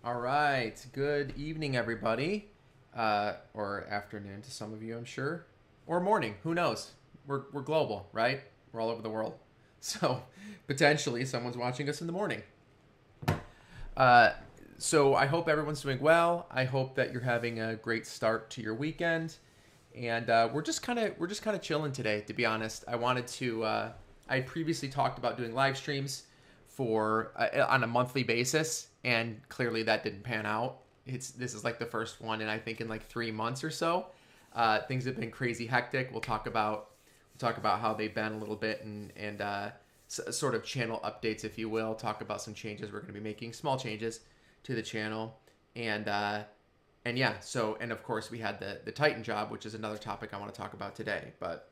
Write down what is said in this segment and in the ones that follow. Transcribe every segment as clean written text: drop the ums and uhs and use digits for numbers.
All right. Good evening, everybody. Or afternoon to some of you, I'm sure. Or morning. Who knows? We're global, right? We're all over the world. So potentially someone's watching us in the morning. Uh, so I hope everyone's doing well. I hope that you're having a great start to your weekend. And we're just kind of chilling today, to be honest. I had previously talked about doing live streams for on a monthly basis, and clearly that didn't pan out. This is like the first one, and I think in like 3 months or so. Things have been crazy hectic. We'll talk about how they've been a little bit, and sort of channel updates, if you will. Talk about some changes we're going to be making, small changes to the channel, and yeah. So, and of course we had the Titan job, which is another topic I want to talk about today. But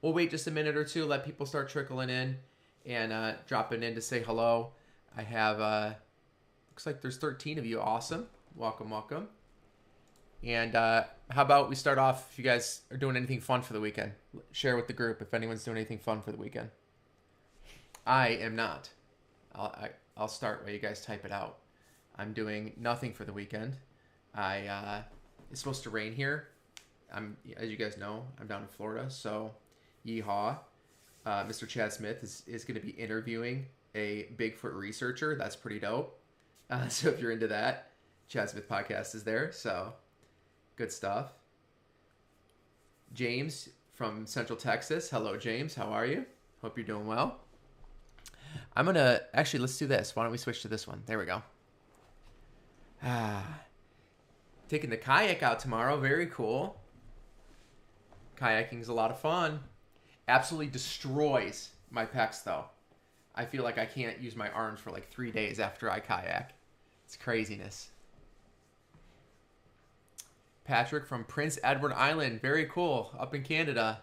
we'll wait just a minute or two, let people start trickling in and dropping in to say hello. I have looks like there's 13 of you. Awesome. Welcome, welcome. And how about we start off, if you guys are doing anything fun for the weekend, share with the group if anyone's doing anything fun for the weekend. I am not. I'll start while you guys type it out. I'm doing nothing for the weekend. It's supposed to rain here. As you guys know, I'm down in Florida, so yeehaw. Mr. Chad Smith is going to be interviewing a Bigfoot researcher. That's pretty dope. So if you're into that, Chad Smith podcast is there. So good stuff. James from Central Texas. Hello, James. How are you? Hope you're doing well. Actually, let's do this. Why don't we switch to this one? There we go. Taking the kayak out tomorrow. Very cool. Kayaking is a lot of fun. Absolutely destroys my pecs, though. I feel like I can't use my arms for like 3 days after I kayak. It's craziness. Patrick from Prince Edward Island. Very cool. Up in Canada.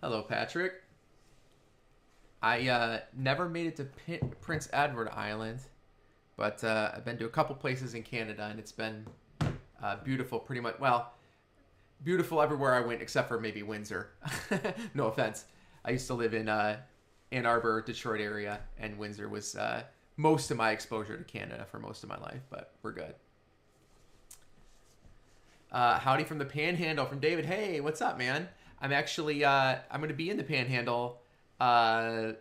Hello, Patrick. I never made it to Prince Edward Island, but I've been to a couple places in Canada, and it's been beautiful pretty much. Well, beautiful everywhere I went except for maybe Windsor. No offense. I used to live in Ann Arbor, Detroit area, and Windsor was most of my exposure to Canada for most of my life, but we're good. Howdy from the Panhandle from David. Hey, what's up, man? I'm actually I'm going to be in the Panhandle. I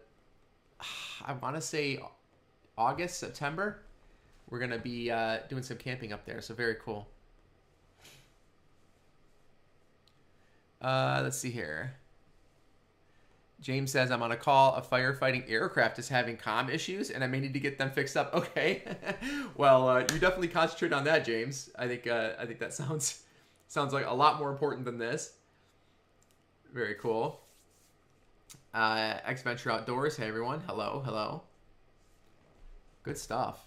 want to say August, September. We're going to be doing some camping up there, so very cool. Let's see here. James says, I'm on a call. A firefighting aircraft is having comm issues, and I may need to get them fixed up. Okay. Well, you definitely concentrate on that, James. I think that sounds like a lot more important than this. Very cool. X-Venture Outdoors. Hey, everyone. Hello. Hello. Good stuff.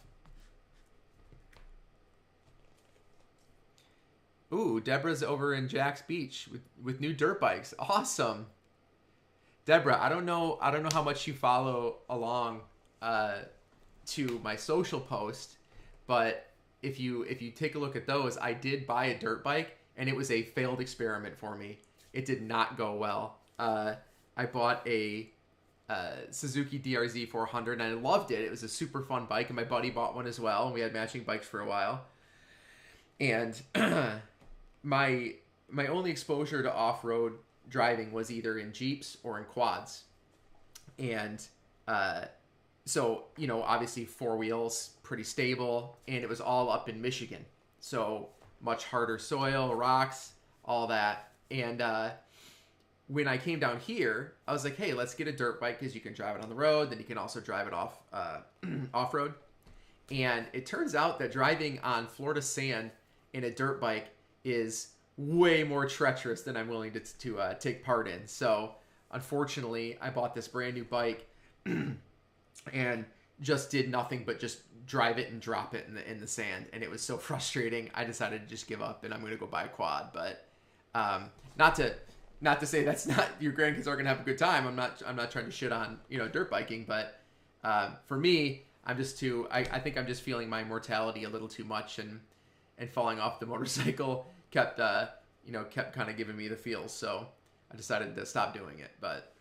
Ooh, Deborah's over in Jack's Beach with new dirt bikes. Awesome. Deborah, I don't know how much you follow along to my social post, but if you take a look at those, I did buy a dirt bike, and it was a failed experiment for me. It did not go well. I bought a Suzuki DRZ 400, and I loved it. It was a super fun bike, and my buddy bought one as well, and we had matching bikes for a while. And my only exposure to off-road driving was either in Jeeps or in quads. And so, obviously 4 wheels, pretty stable, and it was all up in Michigan. So much harder soil, rocks, all that. And when I came down here, I was like, hey, let's get a dirt bike because you can drive it on the road, then you can also drive it off-road. And it turns out that driving on Florida sand in a dirt bike is way more treacherous than I'm willing to take part in. So unfortunately, I bought this brand new bike and just did nothing but just drive it and drop it in the sand, and it was so frustrating. I decided to just give up, and I'm going to go buy a quad. But not to say that's not, your grandkids are going to have a good time. I'm not trying to shit on dirt biking, but for me, I'm just I think I'm just feeling my mortality a little too much, and falling off the motorcycle kept kind of giving me the feels. So I decided to stop doing it. But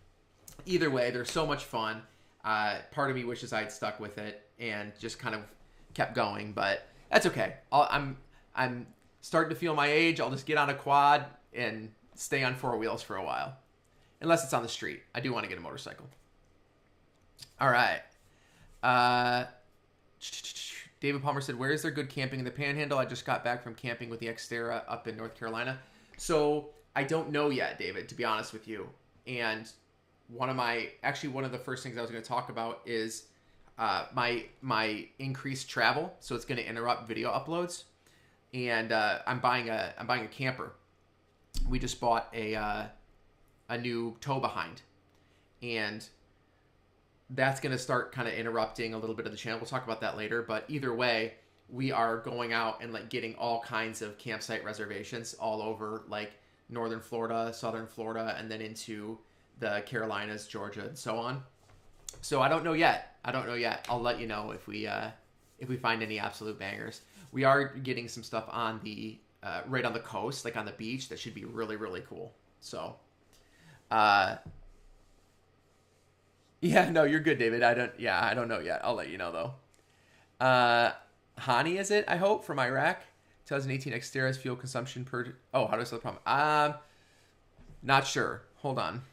either way, they're so much fun. Part of me wishes I had stuck with it and just kind of kept going. But That's okay. I'm starting to feel my age. I'll just get on a quad and stay on four wheels for a while, unless it's on the street. I do want to get a motorcycle. All right. David Palmer said, "Where is there good camping in the Panhandle? I just got back from camping with the Xterra up in North Carolina." So I don't know yet, David, to be honest with you. And one of the first things I was going to talk about is my increased travel. So it's going to interrupt video uploads. And I'm buying a camper. We just bought a new tow behind, and that's going to start kind of interrupting a little bit of the channel. We'll talk about that later. But either way, we are going out and like getting all kinds of campsite reservations all over like northern Florida, southern Florida, and then into the Carolinas, Georgia, and so on. So I don't know yet. I'll let you know if we find any absolute bangers. We are getting some stuff on the right on the coast, like on the beach. That should be really, really cool. So, yeah, no, you're good, David. I don't know yet. I'll let you know though. Hani, is it? I hope, from Iraq. 2018 Xterra's fuel consumption per. Oh, how do I spell the problem? Not sure. Hold on.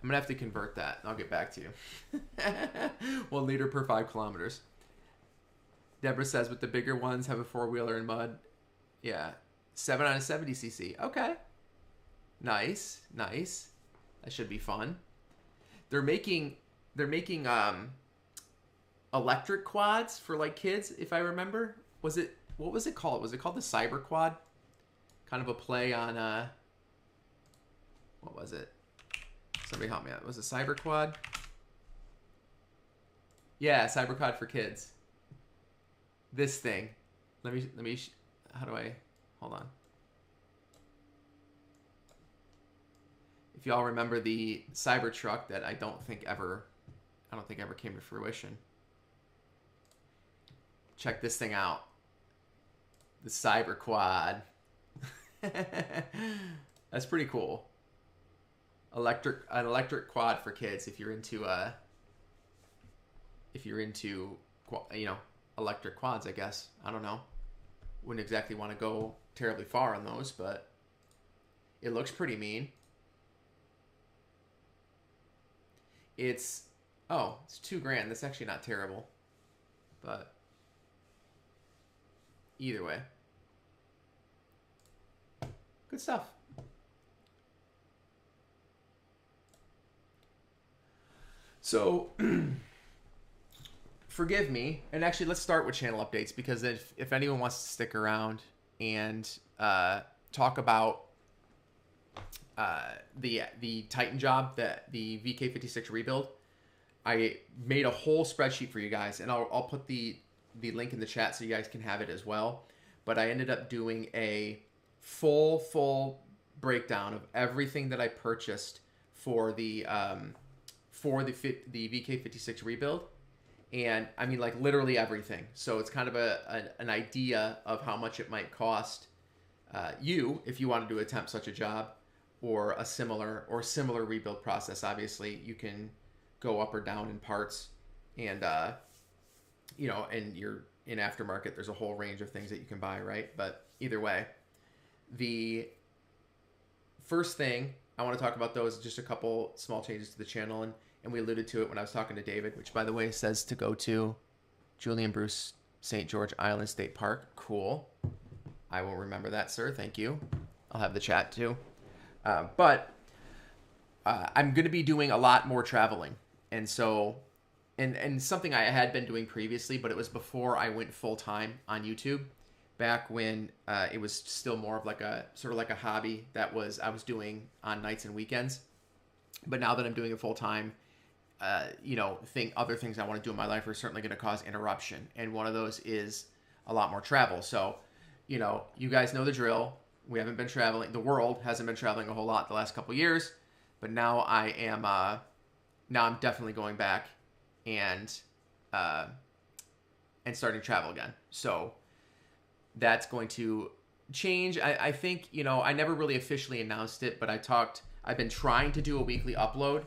I'm gonna have to convert that. I'll get back to you. 1 liter per 5 kilometers. Deborah says, with the bigger ones, have a 4-wheeler in mud. Yeah, 7 on a 70 cc. Okay, nice. That should be fun. They're making electric quads for like kids, if I remember. What was it called? Was it called the Cyber Quad? Kind of a play on what was it? Somebody help me out. Was it Cyber Quad? Yeah, Cyber Quad for kids. This thing. Let me. How do I? Hold on. If y'all remember the Cyber Truck that I don't think ever came to fruition. Check this thing out. The Cyber Quad. That's pretty cool. An electric quad for kids if you're into electric quads, I guess. I don't know. Wouldn't exactly want to go terribly far on those, but it looks pretty mean. It's $2,000. That's actually not terrible, but either way, good stuff. So, forgive me, and actually let's start with channel updates, because if anyone wants to stick around and talk about the Titan job, the VK56 rebuild, I made a whole spreadsheet for you guys, and I'll put the link in the chat so you guys can have it as well. But I ended up doing a full breakdown of everything that I purchased for the VK56 rebuild, and I mean like literally everything. So it's kind of an idea of how much it might cost you if you wanted to attempt such a job, or a similar rebuild process. Obviously, you can go up or down in parts, and and you're in aftermarket. There's a whole range of things that you can buy, right? But either way, the first thing I want to talk about, though, is just a couple small changes to the channel, and we alluded to it when I was talking to David, which, by the way, says to go to Julian Bruce St. George Island State Park. Cool. I will remember that, sir. Thank you. I'll have the chat, too. But I'm going to be doing a lot more traveling. And so, and something I had been doing previously, but it was before I went full-time on YouTube, back when it was still more of like a sort of like a hobby that I was doing on nights and weekends. But now that I'm doing it full-time, other things I want to do in my life are certainly going to cause interruption. And one of those is a lot more travel. So, you guys know the drill. We haven't been traveling. The world hasn't been traveling a whole lot the last couple of years, but now I am. Now I'm definitely going back and starting to travel again. So that's going to change. I think I never really officially announced it, but I've been trying to do a weekly upload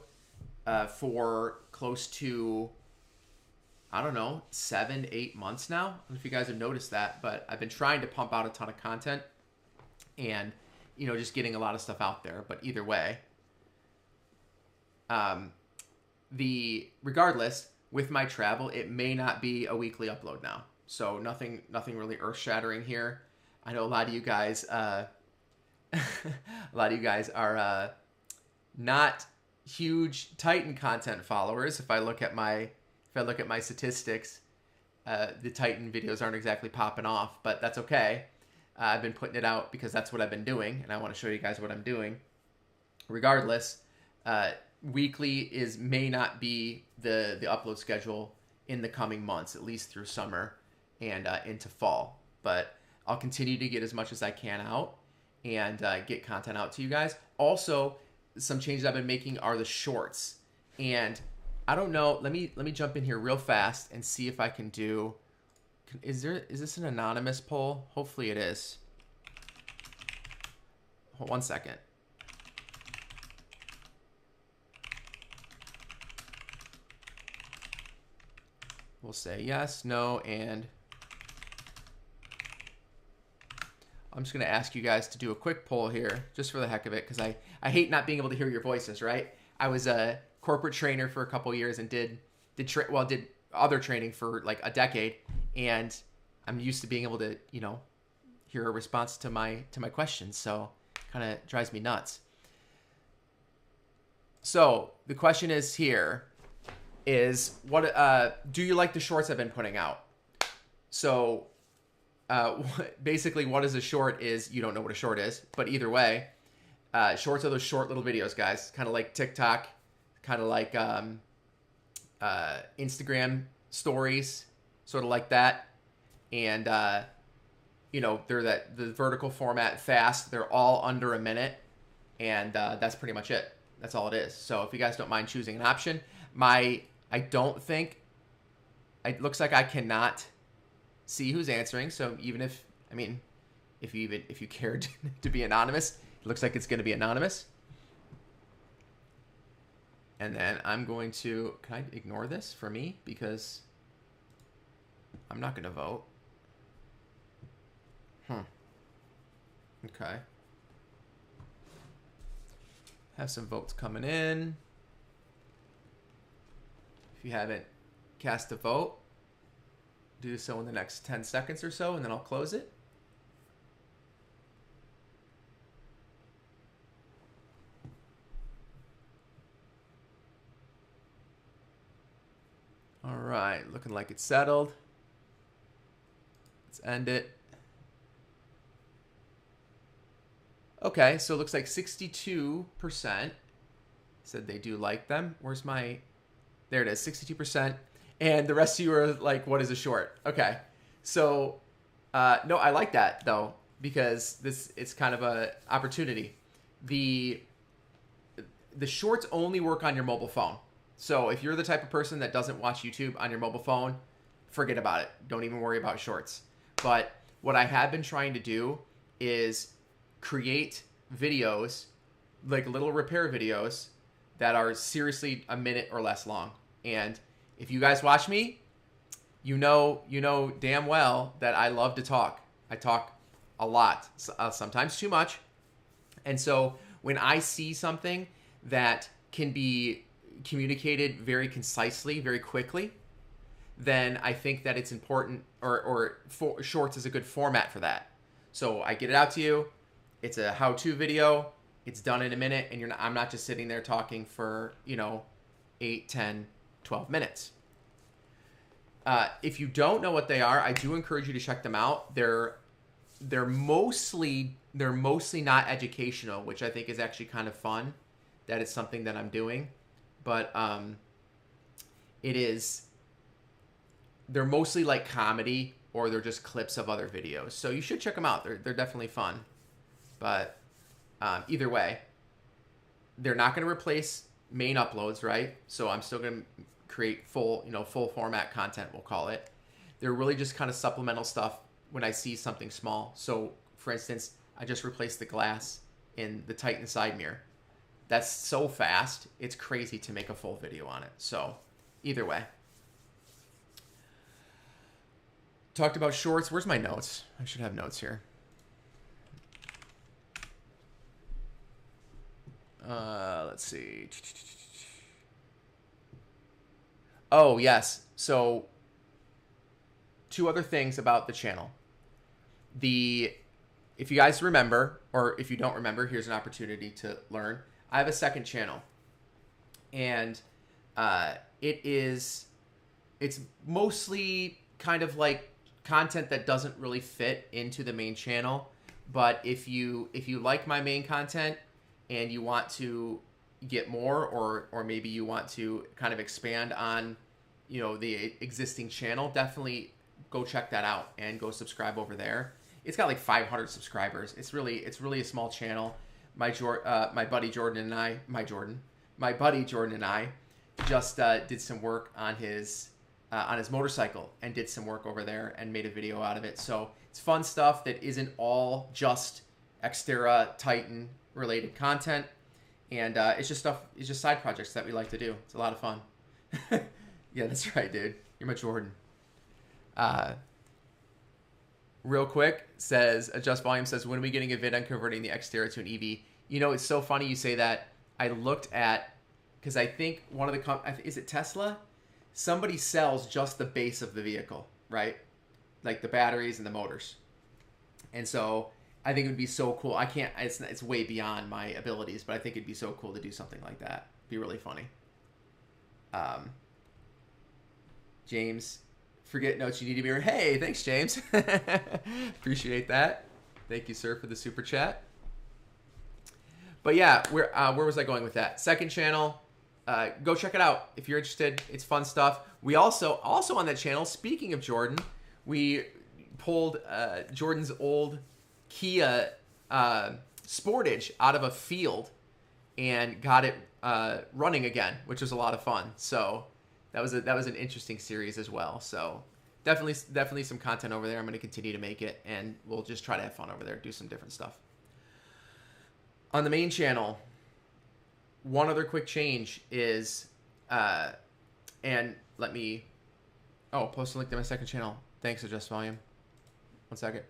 for close to, I don't know, 7-8 months now. I don't know if you guys have noticed that, but I've been trying to pump out a ton of content and, you know, just getting a lot of stuff out there. But either way, regardless, with my travel, it may not be a weekly upload now. So nothing really earth shattering here. I know a lot of you guys, a lot of you guys are not huge Titan content followers. If I look at my statistics, the Titan videos aren't exactly popping off, but that's okay. I've been putting it out because that's what I've been doing, and I want to show you guys what I'm doing. Regardless, weekly may not be the upload schedule in the coming months, at least through summer and into fall. But I'll continue to get as much as I can out and get content out to you guys. Also, some changes I've been making are the shorts. And I don't know, let me jump in here real fast and see if I can do, is this an anonymous poll? Hopefully it is. Hold 1 second. We'll say yes, no, and I'm just going to ask you guys to do a quick poll here, just for the heck of it, because I hate not being able to hear your voices, right? I was a corporate trainer for a couple years and did other training for like a decade, and I'm used to being able to, you know, hear a response to my questions, so kind of drives me nuts. So the question is here is, what do you like the shorts I've been putting out? So basically what is a short is, you don't know what a short is, but either way, shorts are those short little videos, guys, kind of like TikTok, kind of like Instagram stories, sort of like that. And you know, they're the vertical format, fast, they're all under a minute, and that's pretty much it. That's all it is. So if you guys don't mind choosing an option, I don't think, it looks like I cannot see who's answering. So even if, I mean, if you cared to be anonymous, it looks like it's going to be anonymous. And then I'm going to, can I ignore this for me? Because I'm not going to vote. Okay. Have some votes coming in. If you haven't cast a vote, do so in the next 10 seconds or so, and then I'll close it. All right, looking like it's settled. Let's end it. Okay, so it looks like 62% said they do like them. Where's my... There it is, 62%. And the rest of you are like, what is a short? Okay. So, no, I like that, though, because it's kind of a opportunity. The shorts only work on your mobile phone. So if you're the type of person that doesn't watch YouTube on your mobile phone, forget about it. Don't even worry about shorts. But what I have been trying to do is create videos, like little repair videos, that are seriously a minute or less long. And if you guys watch me, you know damn well that I love to talk. I talk a lot, sometimes too much. And so when I see something that can be communicated very concisely, very quickly, then I think that it's important, or shorts is a good format for that. So I get it out to you. It's a how-to video. It's done in a minute, and I'm not just sitting there talking for, 8, 10, 12 minutes. If you don't know what they are, I do encourage you to check them out. They're mostly not educational, which I think is actually kind of fun. That is something that I'm doing, but they're mostly like comedy, or they're just clips of other videos. So you should check them out. They're definitely fun. But either way, they're not going to replace main uploads, right? So I'm still going to create full format content, we'll call it. They're really just kind of supplemental stuff when I see something small. So for instance, I just replaced the glass in the Titan side mirror. That's so fast. It's crazy to make a full video on it. So either way. Talked about shorts. Where's my notes? I should have notes here. Let's see. Oh, yes. So 2 other things about the channel. If you guys remember, or if you don't remember, here's an opportunity to learn. I have a second channel, and it's mostly kind of like content that doesn't really fit into the main channel. But if you like my main content and you want to get more, or maybe you want to kind of expand on, you know, the existing channel, definitely go check that out and go subscribe over there. It's got like 500 subscribers. It's really a small channel. My buddy Jordan and I just did some work on his motorcycle and did some work over there and made a video out of it. So it's fun stuff that isn't all just Xterra Titan related content, and it's just side projects that we like to do. It's a lot of fun. Yeah, that's right, dude. You're my Jordan. Real quick, says Adjust Volume says, when are we getting a vid on converting the Xterra to an EV? You know, it's so funny you say that. I looked at, because I think one of the is it Tesla? Somebody sells just the base of the vehicle, right? Like the batteries and the motors. And so I think it would be so cool. I can't. It's way beyond my abilities, but I think it'd be so cool to do something like that. It'd be really funny. James. Forget notes, you need to be here. Hey, thanks, James. Appreciate that. Thank you, sir, for the super chat. But yeah, where was I going with that? Second channel, go check it out if you're interested. It's fun stuff. We also on that channel, speaking of Jordan, we pulled Jordan's old Kia Sportage out of a field and got it running again, which was a lot of fun. So that was an interesting series as well. So definitely some content over there. I'm going to continue to make it, and we'll just try to have fun over there, do some different stuff. On the main channel, one other quick change is, and let me, post a link to my second channel. Thanks, Adjust Volume. 1 second.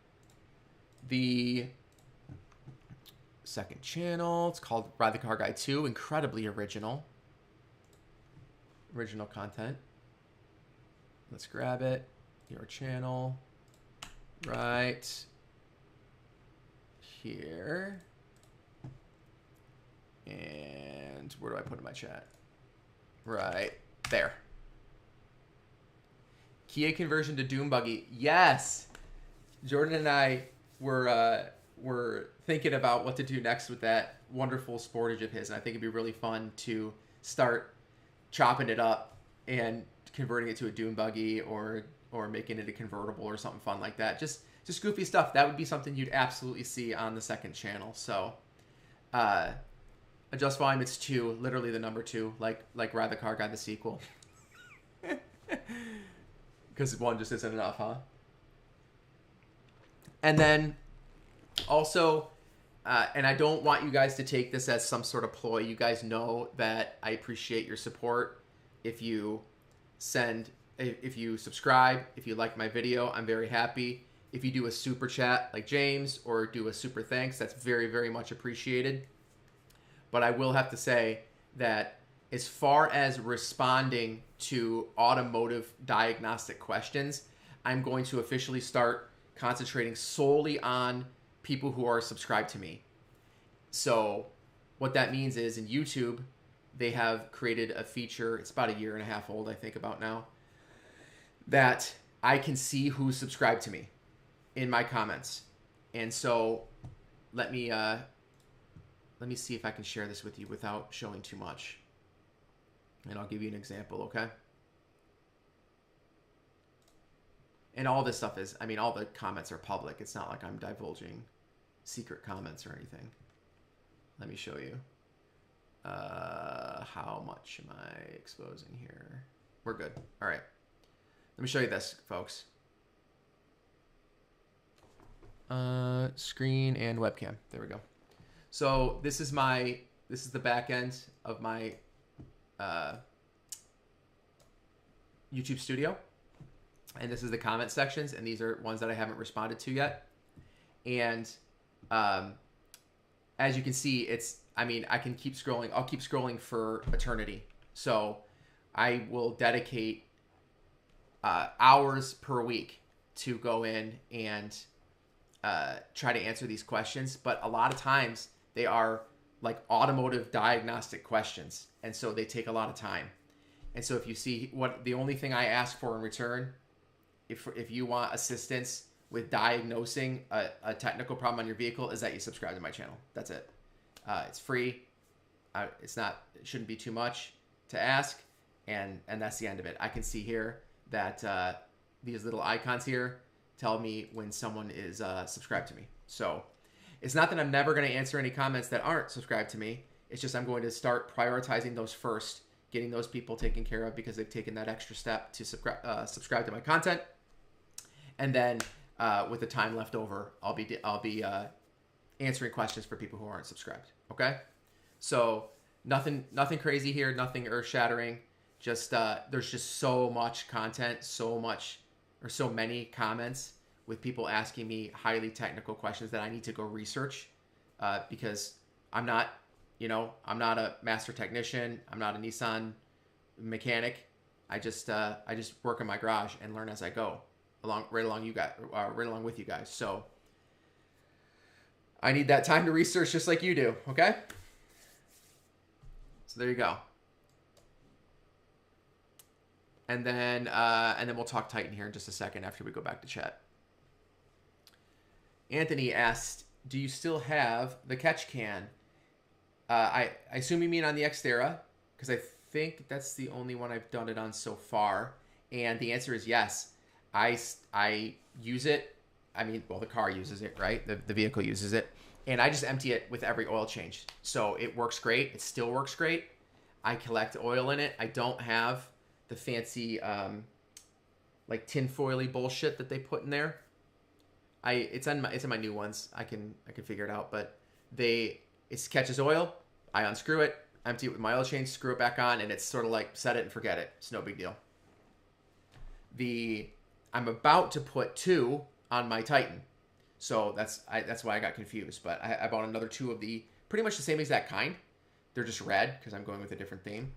The second channel, it's called Ride the Car Guy 2, incredibly original content. Let's grab it. Your channel right here. And where do I put in my chat? Right there. Kia conversion to Doom Buggy. Yes. Jordan and I were thinking about what to do next with that wonderful Sportage of his, and I think it'd be really fun to start chopping it up and converting it to a dune buggy or making it a convertible or something fun like that. Just goofy stuff. That would be something you'd absolutely see on the second channel. So Adjust Volume, it's 2, literally the number 2, like Ride the Car Guy, the sequel. Because 1 just isn't enough, huh? And then also, and I don't want you guys to take this as some sort of ploy. You guys know that I appreciate your support. If you subscribe, if you like my video, I'm very happy. If you do a super chat like James or do a super thanks, that's very, very much appreciated. But I will have to say that as far as responding to automotive diagnostic questions, I'm going to officially start concentrating solely on people who are subscribed to me. So what that means is in YouTube, they have created a feature, it's about 1.5 years old, I think, about now, that I can see who's subscribed to me in my comments. And so let me see if I can share this with you without showing too much. And I'll give you an example, okay? And all this stuff is, I mean, all the comments are public. It's not like I'm divulging secret comments or anything. Let me show you. How much am I exposing here? We're good. All right. Let me show you this, folks. Screen and webcam. There we go. So this is my This is the back end of my YouTube studio. And this is the comment sections. And these are ones that I haven't responded to yet. And as you can see, I can keep scrolling. I'll keep scrolling for eternity. So I will dedicate hours per week to go in and try to answer these questions. But a lot of times they are like automotive diagnostic questions. And so they take a lot of time. And so if you see the only thing I ask for in return, if you want assistance with diagnosing a technical problem on your vehicle, is that you subscribe to my channel. That's it. It's free. It shouldn't be too much to ask. And that's the end of it. I can see here that these little icons here tell me when someone is subscribed to me. So it's not that I'm never going to answer any comments that aren't subscribed to me. It's just I'm going to start prioritizing those first, getting those people taken care of because they've taken that extra step to subscribe to my content. And then with the time left over, I'll be answering questions for people who aren't subscribed. Okay, so nothing crazy here, nothing earth shattering. Just there's just so much content, so many comments with people asking me highly technical questions that I need to go research because I'm not a master technician. I'm not a Nissan mechanic. I just work in my garage and learn as I go, right along with you guys. So I need that time to research just like you do. Okay. So there you go. And then we'll talk Titan here in just a second after we go back to chat. Anthony asked, "Do you still have the catch can?" I assume you mean on the Xterra, because I think that's the only one I've done it on so far. And the answer is yes. I use it. I mean, well, the car uses it, right? The vehicle uses it. And I just empty it with every oil change. So it works great. It still works great. I collect oil in it. I don't have the fancy like tinfoily bullshit that they put in there. It's in my new ones. I can figure it out, but it catches oil. I unscrew it, empty it with my oil change, screw it back on, and it's sort of like set it and forget it. It's no big deal. I'm about to put 2 on my Titan, so that's why I got confused. But I bought another 2 of the pretty much the same exact kind. They're just red because I'm going with a different theme,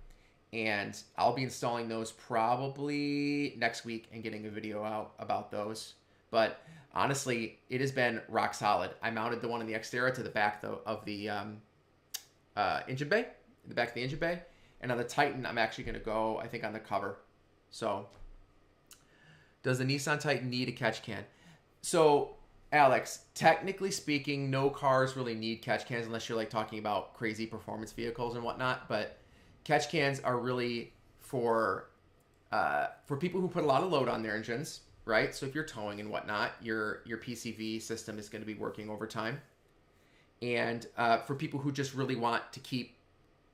and I'll be installing those probably next week and getting a video out about those. But honestly, it has been rock solid. I mounted the one in the Xterra to the back of the engine bay, the back of the engine bay, and on the Titan, I'm actually going to go, I think, on the cover. So, does the Nissan Titan need a catch can? So, Alex, technically speaking, no cars really need catch cans unless you're like talking about crazy performance vehicles and whatnot. But catch cans are really for people who put a lot of load on their engines. Right? So if you're towing and whatnot, your PCV system is going to be working overtime. And for people who just really want to keep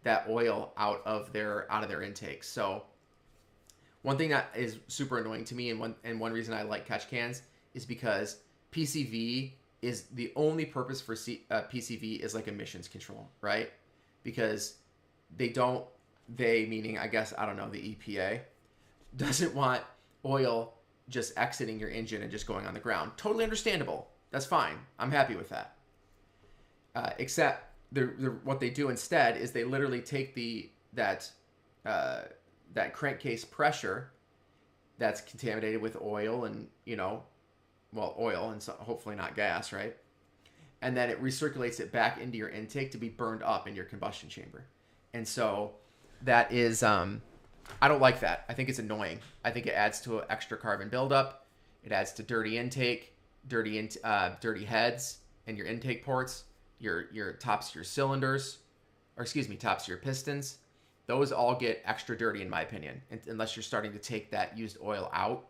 that oil out of their intakes. So one thing that is super annoying to me and one reason I like catch cans is because PCV is the only purpose for PCV is like emissions control, right? Because meaning I guess, I don't know, the EPA doesn't want oil just exiting your engine and just going on the ground. Totally understandable. That's fine. I'm happy with that. Except what they do instead is they literally take that crankcase pressure that's contaminated with oil and oil and so hopefully not gas, right? And then it recirculates it back into your intake to be burned up in your combustion chamber. And so that is I don't like that. I think it's annoying. I think it adds to an extra carbon buildup. It adds to dirty intake, dirty heads and your intake ports, your tops of your cylinders, tops of your pistons. Those all get extra dirty in my opinion, unless you're starting to take that used oil out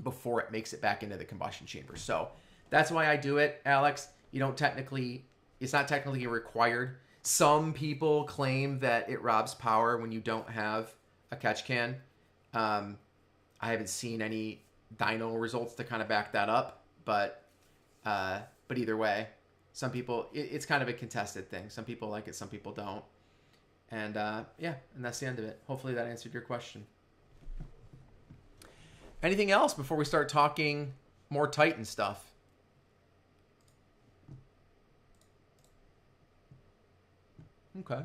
before it makes it back into the combustion chamber. So that's why I do it, Alex. It's not technically required. Some people claim that it robs power when you don't have a catch can. I haven't seen any dyno results to kind of back that up, but either way, Some people, it's kind of a contested thing. Some people like it, some people don't. And yeah, and that's the end of it. Hopefully that answered your question. Anything else before we start talking more Titan stuff? Okay.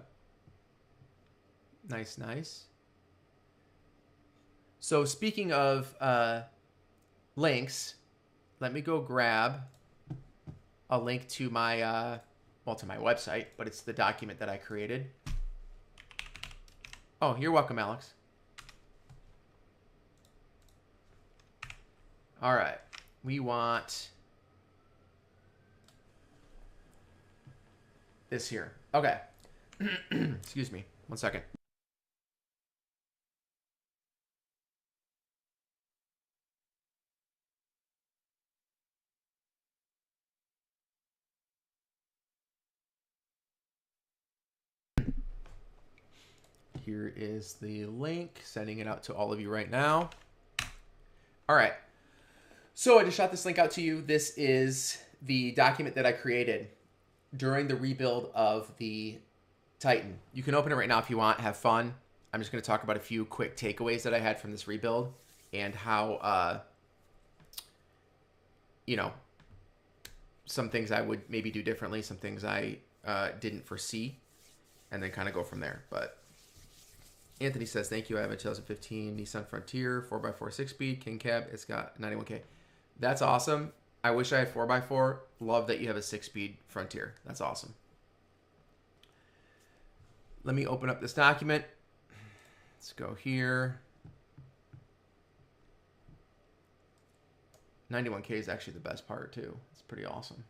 Nice, nice. So speaking of links, let me go grab a link to my, to my website, but it's the document that I created. Oh, you're welcome, Alex. All right. We want this here. Okay. Excuse me. 1 second. Here is the link. Sending it out to all of you right now. All right. So I just shot this link out to you. This is the document that I created during the rebuild of the Titan. You can open it right now if you want. Have fun. I'm just going to talk about a few quick takeaways that I had from this rebuild and how, you know, some things I would maybe do differently, some things I didn't foresee, and then kind of go from there. But Anthony says, thank you. I have a 2015 Nissan Frontier 4x4 6-speed King Cab. It's got 91K. That's awesome. I wish I had 4x4. Love that you have a 6-speed Frontier. That's awesome. Let me open up this document. Let's go here. 91K is actually the best part too. It's pretty awesome.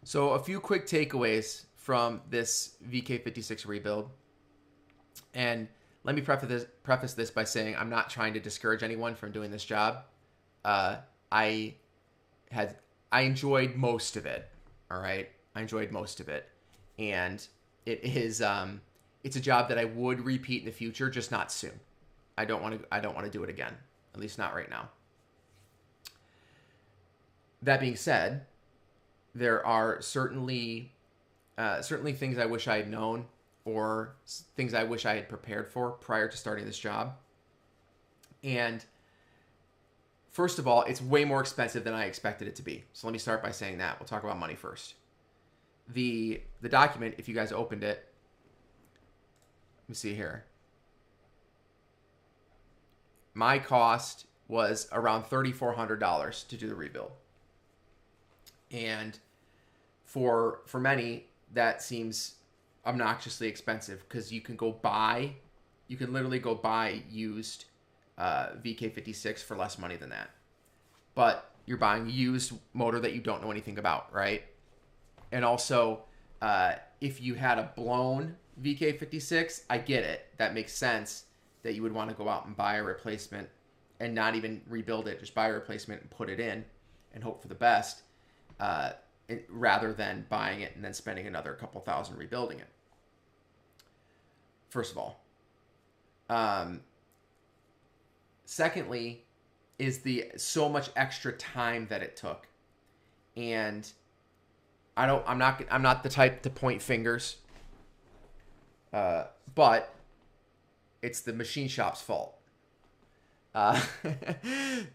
So a few quick takeaways from this VK56 rebuild. And let me preface this by saying I'm not trying to discourage anyone from doing this job. I enjoyed most of it. All right. I enjoyed most of it. And it is it's a job that I would repeat in the future, just not soon. I don't want to do it again, at least not right now. That being said, there are certainly things I wish I had known or things I wish I had prepared for prior to starting this job. And first of all, it's way more expensive than I expected it to be. So let me start by saying that. We'll talk about money first. The document, if you guys opened it, let me see here. My cost was around $3,400 to do the rebuild. And for many, that seems obnoxiously expensive because you can literally go buy used VK56 for less money than that. But you're buying a used motor that you don't know anything about, right? And also, if you had a blown VK56, I get it. That makes sense that you would want to go out and buy a replacement and not even rebuild it. Just buy a replacement and put it in and hope for the best, rather than buying it and then spending another couple thousand rebuilding it. First of all. Secondly, is the so much extra time that it took. And I'm not the type to point fingers, but it's the machine shop's fault.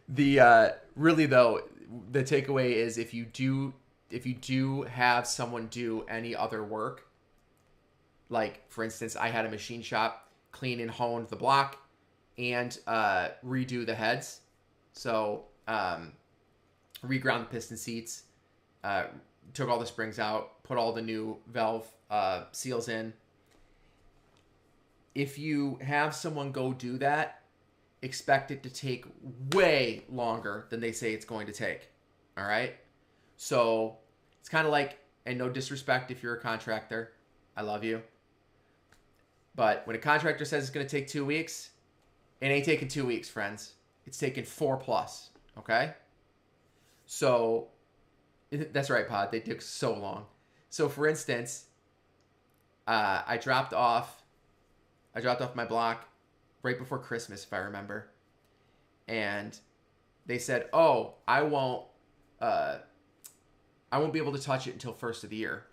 Really though, the takeaway is if you do have someone do any other work, like for instance, I had a machine shop clean and honed the block and redo the heads. So reground the piston seats, took all the springs out, put all the new valve seals in. If you have someone go do that, expect it to take way longer than they say it's going to take. All right? So it's kind of like, and no disrespect if you're a contractor, I love you. But when a contractor says it's going to take 2 weeks, it ain't taking 2 weeks, friends. It's taking 4+. Okay? So that's right, Pod. They took so long. So for instance, I dropped off my block right before Christmas, if I remember. And they said, oh, I won't I won't be able to touch it until first of the year.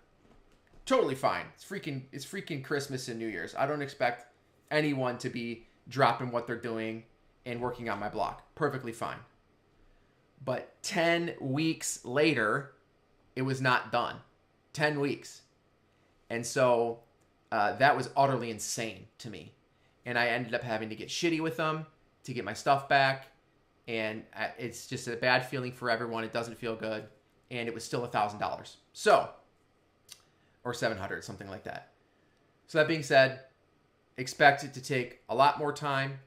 Totally fine. It's freaking Christmas and New Year's. I don't expect anyone to be dropping what they're doing and working on my block. Perfectly fine. But 10 weeks later, it was not done. 10 weeks. And so that was utterly insane to me. And I ended up having to get shitty with them to get my stuff back. And it's just a bad feeling for everyone. It doesn't feel good. And it was still $1,000. So, or 700, something like that. So that being said, expect it to take a lot more time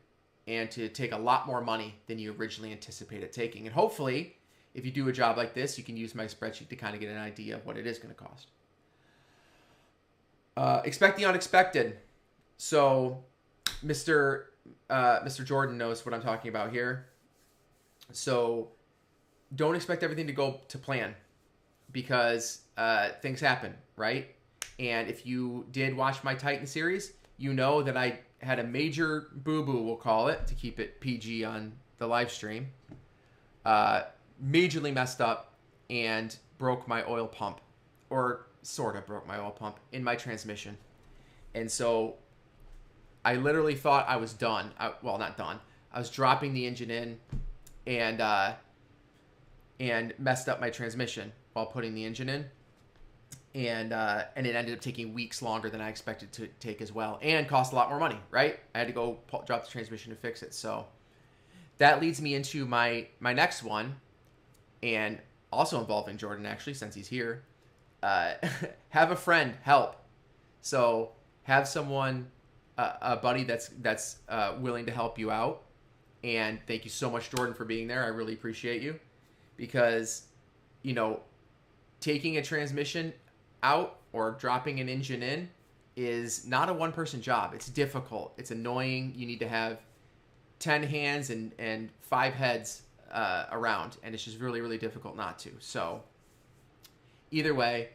and to take a lot more money than you originally anticipated taking. And hopefully, if you do a job like this, you can use my spreadsheet to kind of get an idea of what it is going to cost. Expect the unexpected. So, Mr. Jordan knows what I'm talking about here. So, don't expect everything to go to plan because things happen, right? And if you did watch my Titan series, you know that I had a major boo-boo, we'll call it, to keep it PG on the live stream. Majorly messed up and broke my oil pump, or sort of broke my oil pump in my transmission. And so I literally thought I was done. Well, not done. I was dropping the engine in and messed up my transmission while putting the engine in. And it ended up taking weeks longer than I expected to take as well, and cost a lot more money, right? I had to go drop the transmission to fix it. So that leads me into my next one, and also involving Jordan, actually, since he's here. Have a friend help. So have someone, a buddy that's willing to help you out. And thank you so much, Jordan, for being there. I really appreciate you, because, you know, taking a transmission out or dropping an engine in is not a one-person job. It's difficult. It's annoying. You need to have 10 hands and 5 heads around, and it's just really, really difficult not to. So either way,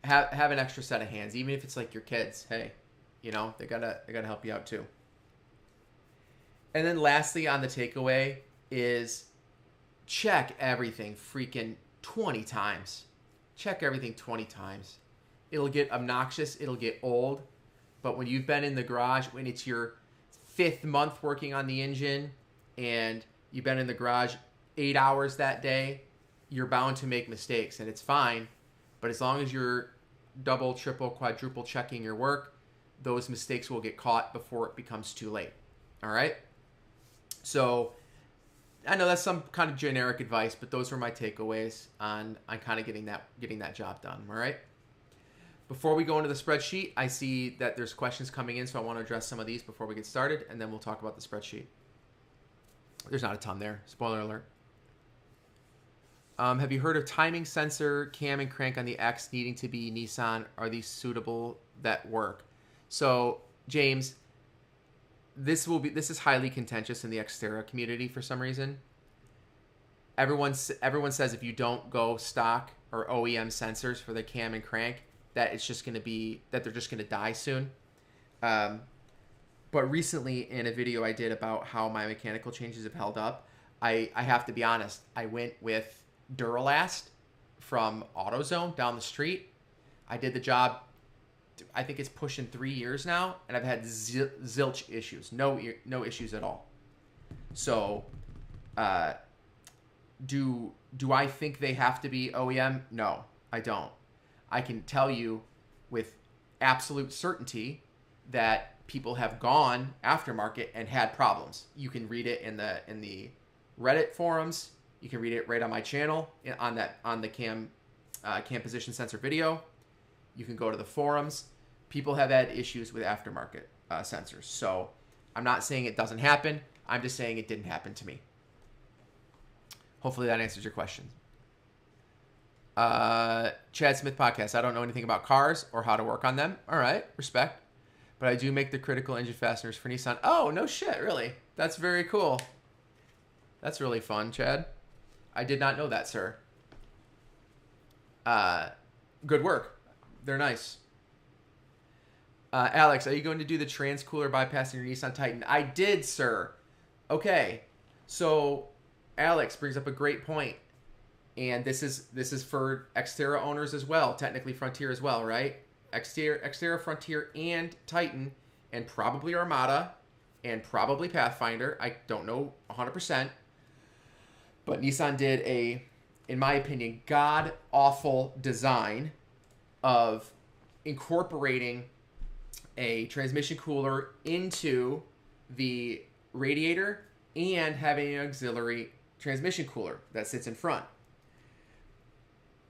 have an extra set of hands, even if it's like your kids. Hey, you know, they gotta help you out too. And then lastly on the takeaway is check everything freaking 20 times. Check everything 20 times. It'll get obnoxious. It'll get old. But when you've been in the garage, when it's your 5th month working on the engine and you've been in the garage 8 hours that day, you're bound to make mistakes, and it's fine. But as long as you're double, triple, quadruple checking your work, those mistakes will get caught before it becomes too late. All right? So I know that's some kind of generic advice, but those were my takeaways on kind of getting that job done. All right. Before we go into the spreadsheet, I see that there's questions coming in, so I want to address some of these before we get started, and then we'll talk about the spreadsheet. There's not a ton there. Spoiler alert. Have you heard of timing sensor, cam, and crank on the X needing to be Nissan? Are these suitable that work? So, James, this is highly contentious in the Xterra community for some reason. Everyone says if you don't go stock or OEM sensors for the cam and crank, that it's just going to be that they're just going to die soon. But recently, in a video I did about how my mechanical changes have held up, I have to be honest. I went with Duralast from AutoZone down the street. I did the job. I think it's pushing 3 years now, and I've had zilch issues. No issues at all. So, do I think they have to be OEM? No, I don't. I can tell you with absolute certainty that people have gone aftermarket and had problems. You can read it in the Reddit forums. You can read it right on my channel on the cam position sensor video. You can go to the forums. People have had issues with aftermarket sensors. So I'm not saying it doesn't happen. I'm just saying it didn't happen to me. Hopefully that answers your question. Chad Smith podcast. I don't know anything about cars or how to work on them. All right, respect. But I do make the critical engine fasteners for Nissan. Oh, no shit, really? That's very cool. That's really fun, Chad. I did not know that, sir. Good work. They're nice. Alex, are you going to do the trans cooler bypassing your Nissan Titan? I did, sir. Okay. So, Alex brings up a great point. And this is for Xterra owners as well, technically Frontier as well, right? Xterra, Frontier, and Titan, and probably Armada, and probably Pathfinder. I don't know 100%. But Nissan did a, in my opinion, god-awful design of incorporating a transmission cooler into the radiator and having an auxiliary transmission cooler that sits in front.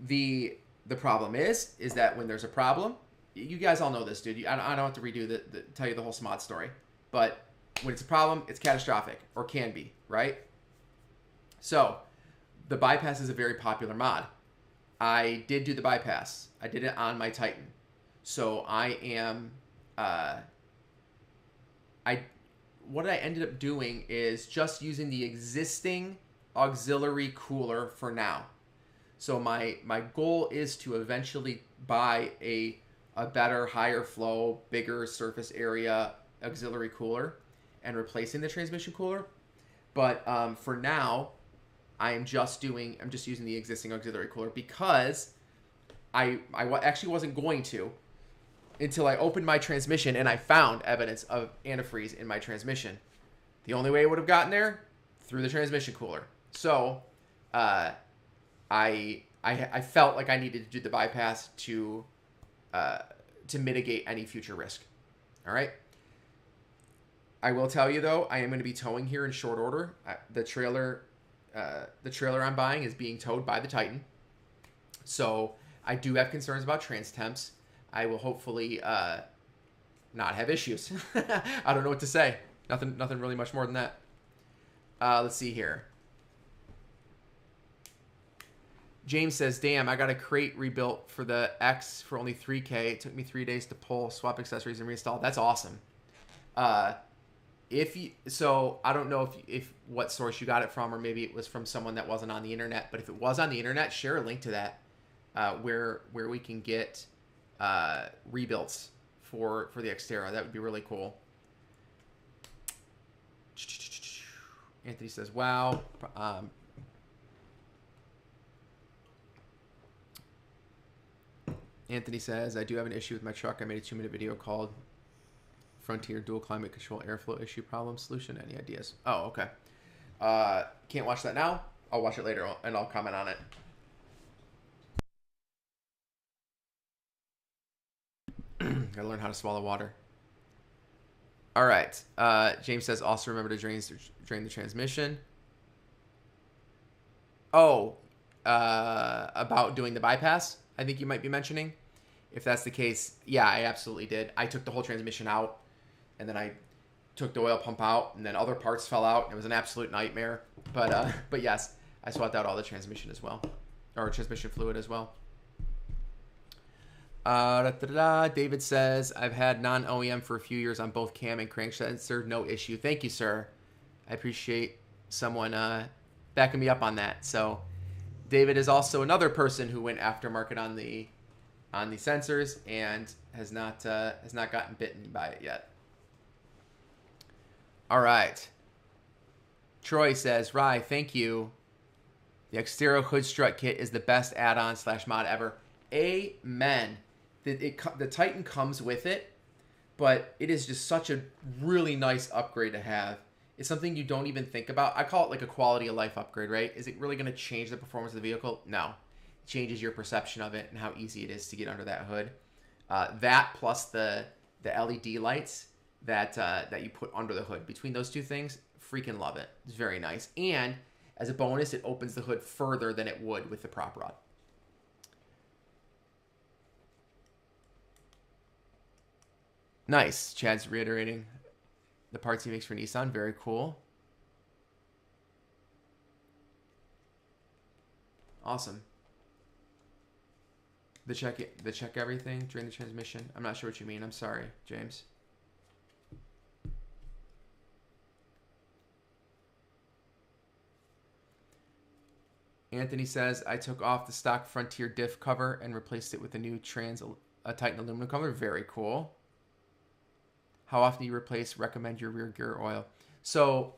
The problem is that when there's a problem, you guys all know this, dude. I don't have to redo tell you the whole SMOD story, but when it's a problem, it's catastrophic, or can be, right? So the bypass is a very popular mod. I did do the bypass. I did it on my Titan. So I am, what I ended up doing is just using the existing auxiliary cooler for now. So my goal is to eventually buy a better, higher flow, bigger surface area auxiliary cooler and replacing the transmission cooler. But for now, I'm just using the existing auxiliary cooler because I actually wasn't going to until I opened my transmission and I found evidence of antifreeze in my transmission. The only way it would have gotten there, through the transmission cooler. So I felt like I needed to do the bypass to mitigate any future risk. All right. I will tell you though, I am going to be towing here in short order. The trailer I'm buying is being towed by the Titan, so I do have concerns about trans temps. I will hopefully not have issues. I don't know what to say. Nothing really much more than that. Let's see here. James says, damn, I got a crate rebuilt for the X for only $3K. It took me 3 days to pull, swap accessories, and reinstall. That's awesome. So I don't know if what source you got it from, or maybe it was from someone that wasn't on the internet. But if it was on the internet, share a link to that, where we can get rebuilds for the Xterra. That would be really cool. Anthony says, wow. Anthony says, I do have an issue with my truck. I made a 2-minute video called Frontier Dual Climate Control Airflow Issue Problem Solution. Any ideas? Oh, okay. Can't watch that now. I'll watch it later and I'll comment on it. Gotta learn how to swallow water. All right. James says, also remember to drain the transmission. Oh, about doing the bypass, I think you might be mentioning. If that's the case, yeah, I absolutely did. I took the whole transmission out, and then I took the oil pump out, and then other parts fell out. It was an absolute nightmare. But yes, I swapped out all the transmission as well, or transmission fluid as well. David says, I've had non-OEM for a few years on both cam and crank sensor. No issue. Thank you, sir. I appreciate someone backing me up on that. So David is also another person who went aftermarket on the sensors and has not gotten bitten by it yet. All right. Troy says, Rye, thank you. The Xterra hood strut kit is the best add-on / mod ever. Amen. The Titan comes with it, but it is just such a really nice upgrade to have. It's something you don't even think about. I call it like a quality of life upgrade, right? Is it really going to change the performance of the vehicle? No. It changes your perception of it and how easy it is to get under that hood. That plus the LED lights that you put under the hood. Between those two things, freaking love it. It's very nice. And as a bonus, it opens the hood further than it would with the prop rod. Nice. Chad's reiterating the parts he makes for Nissan. Very cool. Awesome. The check everything during the transmission. I'm not sure what you mean. I'm sorry, James. Anthony says, I took off the stock Frontier diff cover and replaced it with a new Titan aluminum cover. Very cool. How often do you recommend your rear gear oil? So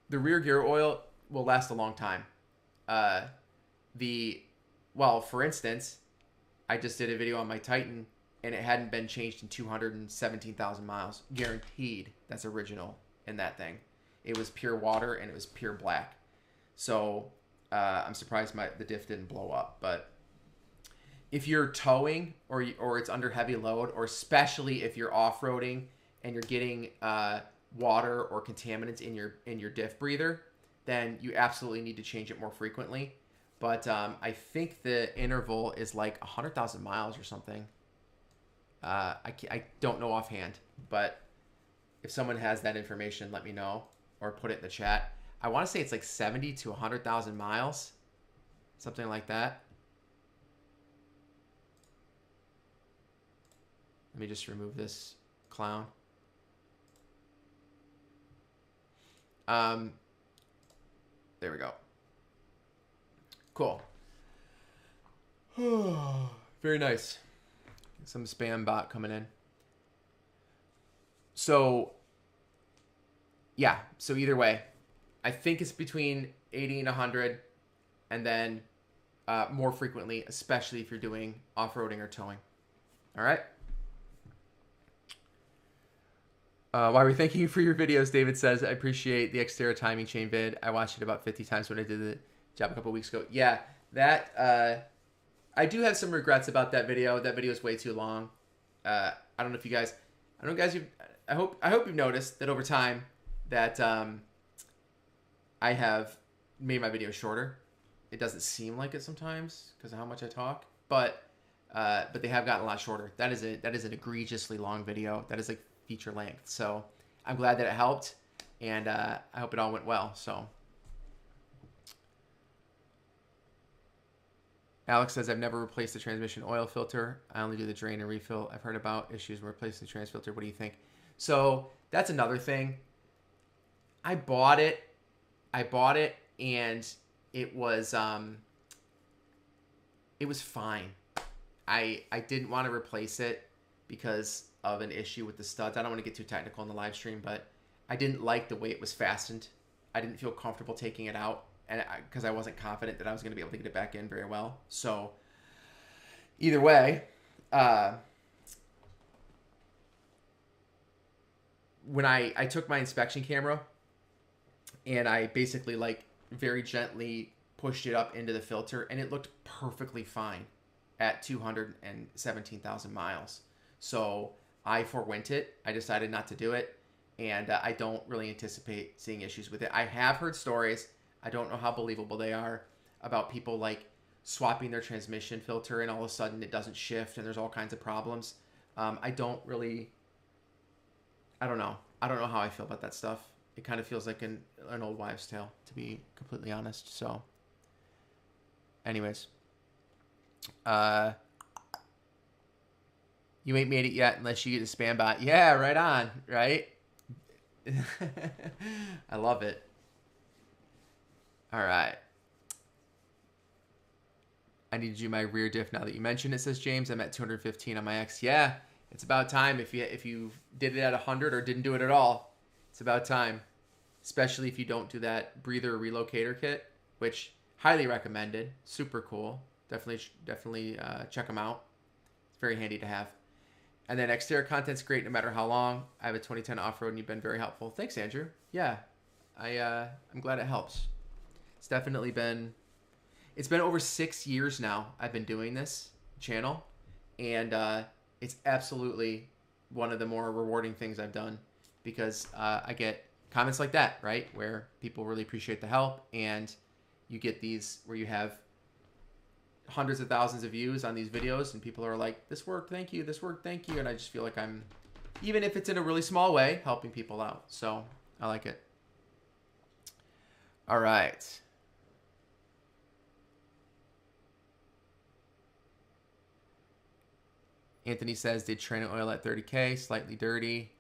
the rear gear oil will last a long time. well, for instance, I just did a video on my Titan, and it hadn't been changed in 217,000 miles. Guaranteed that's original in that thing. It was pure water, and it was pure black. So I'm surprised the diff didn't blow up. But if you're towing or it's under heavy load, or especially if you're off-roading and you're getting water or contaminants in your diff breather, then you absolutely need to change it more frequently. But I think the interval is like 100,000 miles or something. I don't know offhand, but if someone has that information, let me know or put it in the chat. I want to say it's like 70 to 100,000 miles, something like that. Let me just remove this clown. There we go. Cool. Very nice. Some spam bot coming in. So, yeah. So either way, I think it's between 80 and 100, and then more frequently, especially if you're doing off-roading or towing. All right. Why we're thanking you for your videos, David says. I appreciate the Xterra timing chain vid. I watched it about 50 times when I did the job a couple weeks ago. Yeah, that I do have some regrets about that video. That video is way too long. I don't know if you guys, I hope you've noticed that over time that I have made my videos shorter. It doesn't seem like it sometimes because of how much I talk, but they have gotten a lot shorter. That is an egregiously long video. That is like feature length. So I'm glad that it helped, and I hope it all went well. So Alex says, I've never replaced the transmission oil filter. I only do the drain and refill. I've heard about issues replacing the trans filter. What do you think? So that's another thing. I bought it and it was fine. I didn't want to replace it because of an issue with the studs. I don't want to get too technical in the live stream, but I didn't like the way it was fastened. I didn't feel comfortable taking it out, and because I wasn't confident that I was going to be able to get it back in very well. So either way, when I took my inspection camera and I basically like very gently pushed it up into the filter, and it looked perfectly fine at 217,000 miles. So I forwent it. I decided not to do it, and I don't really anticipate seeing issues with it. I have heard stories, I don't know how believable they are, about people like swapping their transmission filter and all of a sudden it doesn't shift and there's all kinds of problems. I don't know how I feel about that stuff. It kind of feels like an old wives' tale, to be completely honest. So anyways, you ain't made it yet unless you get a spam bot. Yeah, right on, right? I love it. All right. I need to do my rear diff now that you mentioned it, says James. I'm at 215 on my X. Yeah, it's about time. If you did it at 100 or didn't do it at all, it's about time. Especially if you don't do that breather relocator kit, which highly recommended. Super cool. Definitely check them out. It's very handy to have. And then Xterra content's great no matter how long. I have a 2010 off-road and you've been very helpful. Thanks, Andrew. Yeah, I'm glad it helps. It's definitely been... It's been over 6 years now I've been doing this channel. And it's absolutely one of the more rewarding things I've done. Because I get comments like that, right? Where people really appreciate the help. And you get these where you have hundreds of thousands of views on these videos and people are like, this worked, thank you, this worked, thank you. And I just feel like I'm, even if it's in a really small way, helping people out. So I like it. All right. Anthony says, did training oil at 30K, slightly dirty.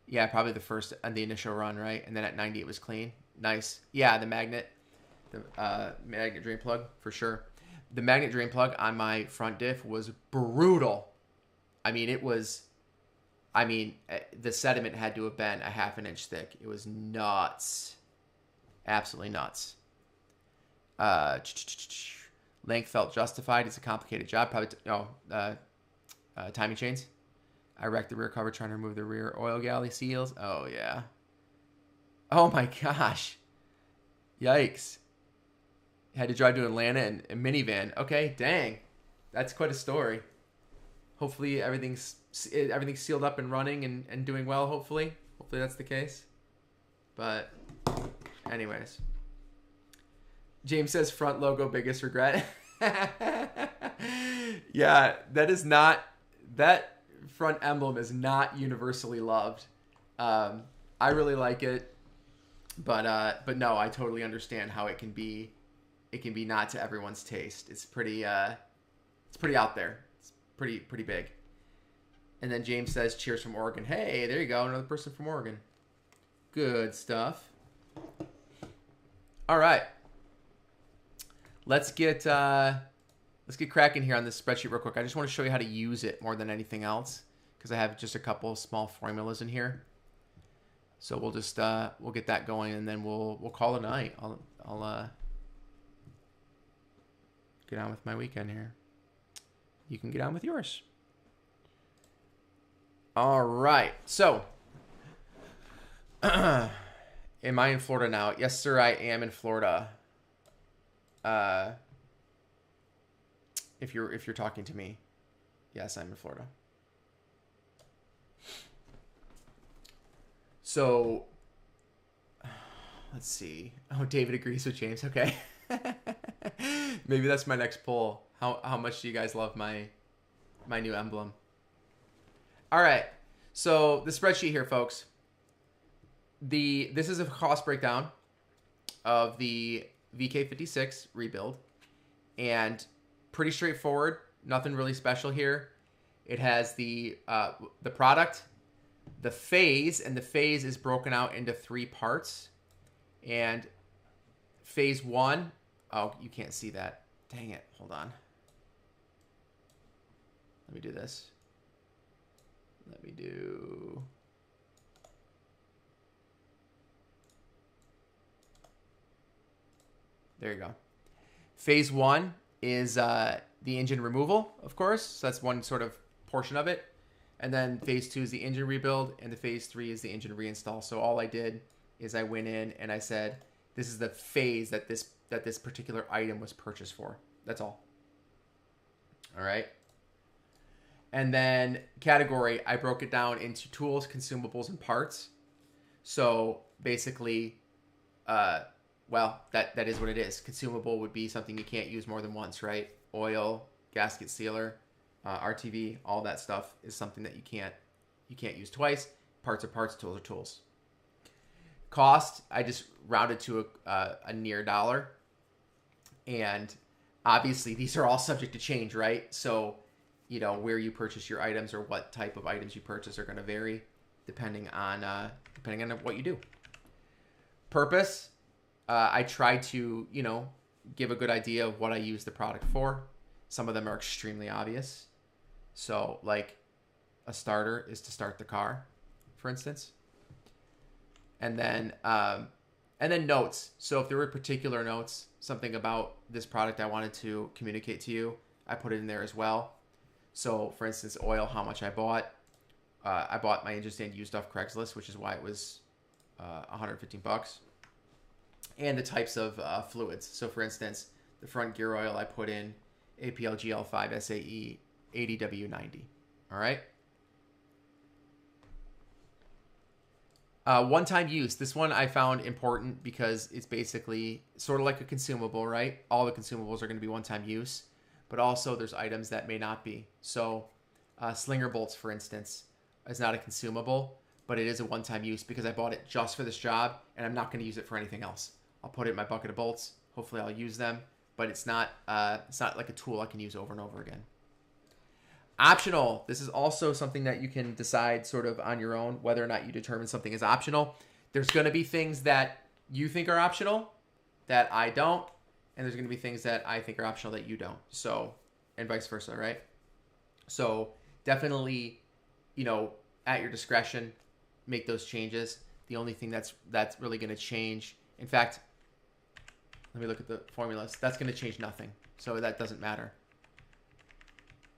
Yeah, probably the first on the initial run, right? And then at 90 it was clean. Nice. Yeah, the magnet drain plug for sure. The magnet drain plug on my front diff was brutal. I mean, the sediment had to have been a half an inch thick. It was nuts. Absolutely nuts. Uh, length felt justified. It's a complicated job. Probably timing chains. I wrecked the rear cover trying to remove the rear oil galley seals. Oh yeah. Oh my gosh. Yikes. Had to drive to Atlanta in a minivan. Okay, dang. That's quite a story. Hopefully everything's sealed up and running and doing well, hopefully. Hopefully that's the case. But anyways. James says front logo biggest regret. Yeah, that front emblem is not universally loved. I really like it. But no, I totally understand how it can be not to everyone's taste. It's pretty out there. It's pretty big. And then James says, cheers from Oregon. Hey, there you go. Another person from Oregon. Good stuff. All right. Let's get cracking here on this spreadsheet real quick. I just want to show you how to use it more than anything else because I have just a couple small formulas in here. So we'll just we'll get that going and then we'll call it a night. I'll get on with my weekend here. You can get on with yours. All right. So, am I in Florida now? Yes, sir, I am in Florida. If you're talking to me, yes, I'm in Florida. So, let's see. Oh, David agrees with James. Okay. Maybe that's my next poll. How much do you guys love my new emblem? All right. So the spreadsheet here, folks. This is a cost breakdown of the VK56 rebuild, and pretty straightforward. Nothing really special here. It has the product, the phase, and the phase is broken out into 3 parts. And phase 1, oh, you can't see that. Dang it. Hold on. Let me do this. Let me do... There you go. Phase 1 is the engine removal, of course. So that's one sort of portion of it. And then phase 2 is the engine rebuild, and the phase 3 is the engine reinstall. So all I did is I went in and I said, this is the phase that this particular item was purchased for. That's all. All right. And then category, I broke it down into tools, consumables, and parts. So basically, well, that is what it is. Consumable would be something you can't use more than once, right? Oil, gasket sealer, RTV, all that stuff is something that you can't use twice. Parts are parts, tools are tools. Cost, I just rounded to a near dollar. And obviously these are all subject to change, right? So, you know, where you purchase your items or what type of items you purchase are going to vary depending on what you do. Purpose, I try to, you know, give a good idea of what I use the product for. Some of them are extremely obvious. So, like, a starter is to start the car, for instance. And then notes. So if there were particular notes, something about this product I wanted to communicate to you, I put it in there as well. So, for instance, oil, how much I bought. I bought my engine stand used off Craigslist, which is why it was $115. And the types of fluids. So, for instance, the front gear oil I put in APL GL5 SAE 80W90. All right. One-time use. This one I found important because it's basically sort of like a consumable, right? All the consumables are going to be one-time use, but also there's items that may not be. So slinger bolts, for instance, is not a consumable, but it is a one-time use because I bought it just for this job and I'm not going to use it for anything else. I'll put it in my bucket of bolts. Hopefully I'll use them, but it's not like a tool I can use over and over again. Optional. This is also something that you can decide sort of on your own whether or not you determine something is optional. There's going to be things that you think are optional that I don't, and there's going to be things that I think are optional that you don't. So, and vice versa, right? So definitely, you know, at your discretion, make those changes. The only thing that's really going to change, in fact, Let me look at the formulas. That's going to change nothing. So that doesn't matter.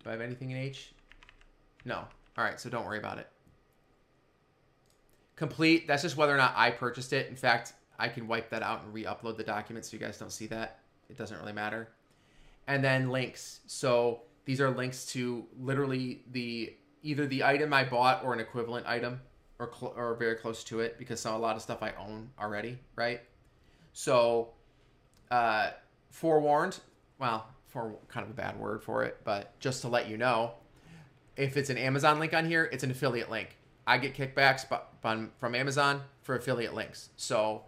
Do I have anything in H? No. All right, so don't worry about it. Complete, that's just whether or not I purchased it. In fact, I can wipe that out and re-upload the document so you guys don't see that. It doesn't really matter. And then links. So these are links to literally either the item I bought or an equivalent item or very close to it, because a lot of stuff I own already, right? So forewarned, well, for kind of a bad word for it, but just to let you know, if it's an Amazon link on here, it's an affiliate link. I get kickbacks from Amazon for affiliate links. So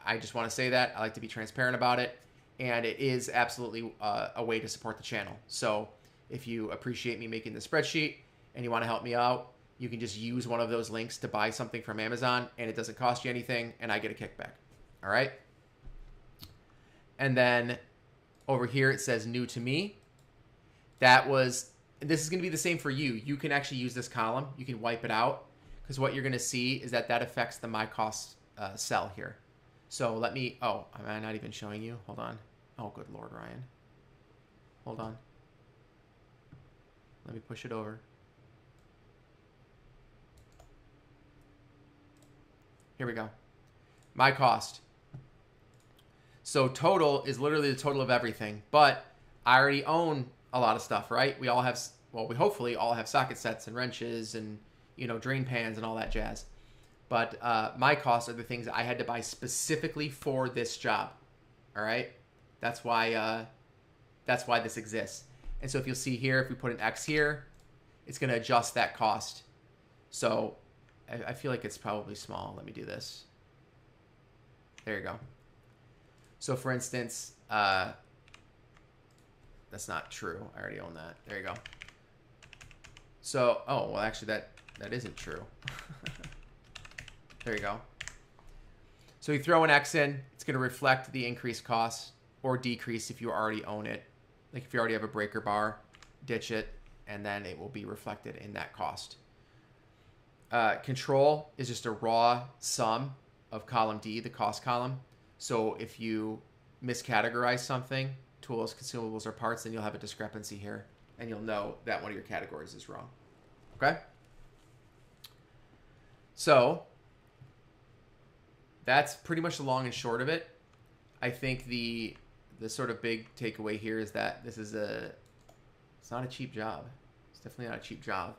I just want to say that. I like to be transparent about it. And it is absolutely a way to support the channel. So if you appreciate me making the spreadsheet and you want to help me out, you can just use one of those links to buy something from Amazon, and it doesn't cost you anything, and I get a kickback. All right? And then over here it says new to me. This is going to be the same for you. You can actually use this column. You can wipe it out, because what you're going to see is that affects the my cost cell here. So let me, am I not even showing you? Hold on. Oh, good Lord, Ryan. Hold on. Let me push it over. Here we go. My cost. So total is literally the total of everything, but I already own a lot of stuff, right? We all have, well, we hopefully all have socket sets and wrenches and, drain pans and all that jazz. But my costs are the things that I had to buy specifically for this job. All right, that's why this exists. And so if you'll see here, if we put an X here, it's going to adjust that cost. So I feel like it's probably small. Let me do this. There you go. So for instance, that's not true. I already own that. There you go. So, oh, well, actually that isn't true. There you go. So you throw an X in, it's going to reflect the increased cost or decrease if you already own it. Like if you already have a breaker bar, ditch it, and then it will be reflected in that cost. Control is just a raw sum of column D, the cost column. So if you miscategorize something, tools, consumables, or parts, then you'll have a discrepancy here, and you'll know that one of your categories is wrong. Okay? So that's pretty much the long and short of it. I think the sort of big takeaway here is that it's not a cheap job. It's definitely not a cheap job.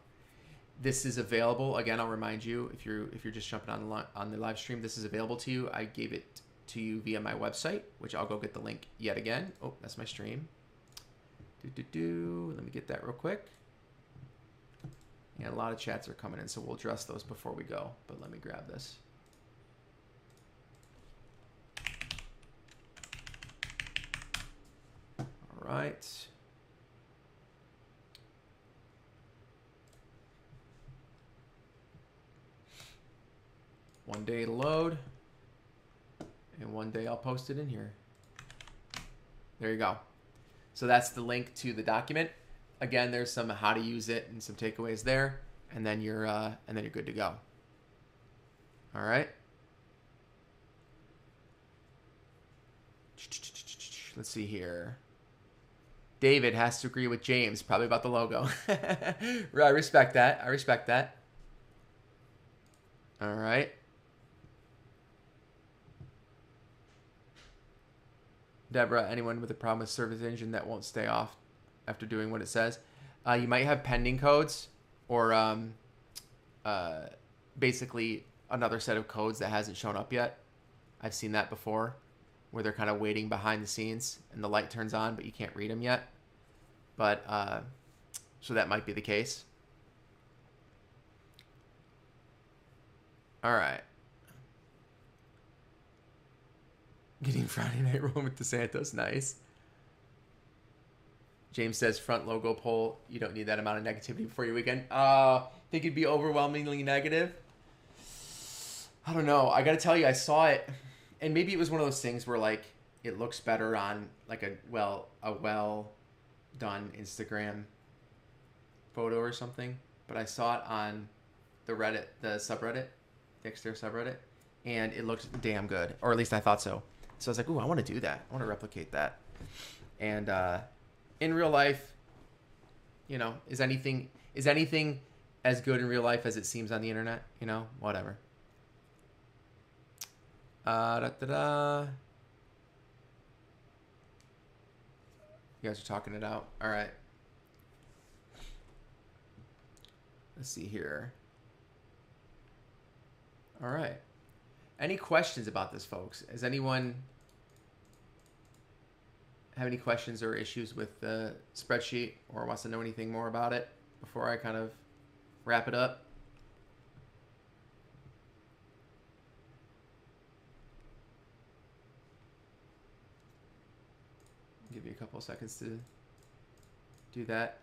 This is available. Again, I'll remind you, if you're just jumping on the live stream, this is available to you. I gave it to you via my website, which I'll go get the link yet again. Oh, that's my stream. Let me get that real quick. Yeah, a lot of chats are coming in, so we'll address those before we go. But let me grab this. All right. One day to load, and one day I'll post it in here. There you go. So that's the link to the document. Again, there's some how to use it and some takeaways there, and then you're good to go. All right. Let's see here. David has to agree with James, probably about the logo. I respect that. I respect that. All right. Deborah, anyone with a problem with service engine that won't stay off after doing what it says? You might have pending codes or basically another set of codes that hasn't shown up yet. I've seen that before, where they're kind of waiting behind the scenes and the light turns on, but you can't read them yet. But so that might be the case. All right. Getting Friday night room with DeSantos, nice. James says front logo poll. You don't need that amount of negativity before your weekend. Think it'd be overwhelmingly negative. I don't know. I gotta tell you, I saw it, and maybe it was one of those things where like it looks better on like a well done Instagram photo or something. But I saw it on the Reddit, the subreddit, the Xterra subreddit, and it looked damn good, or at least I thought so. So I was like, ooh, I want to do that. I want to replicate that. And in real life, you know, is anything as good in real life as it seems on the internet? You know, whatever. You guys are talking it out. All right. Let's see here. All right. Any questions about this, folks? Does anyone have any questions or issues with the spreadsheet or wants to know anything more about it before I kind of wrap it up? I'll give you a couple of seconds to do that.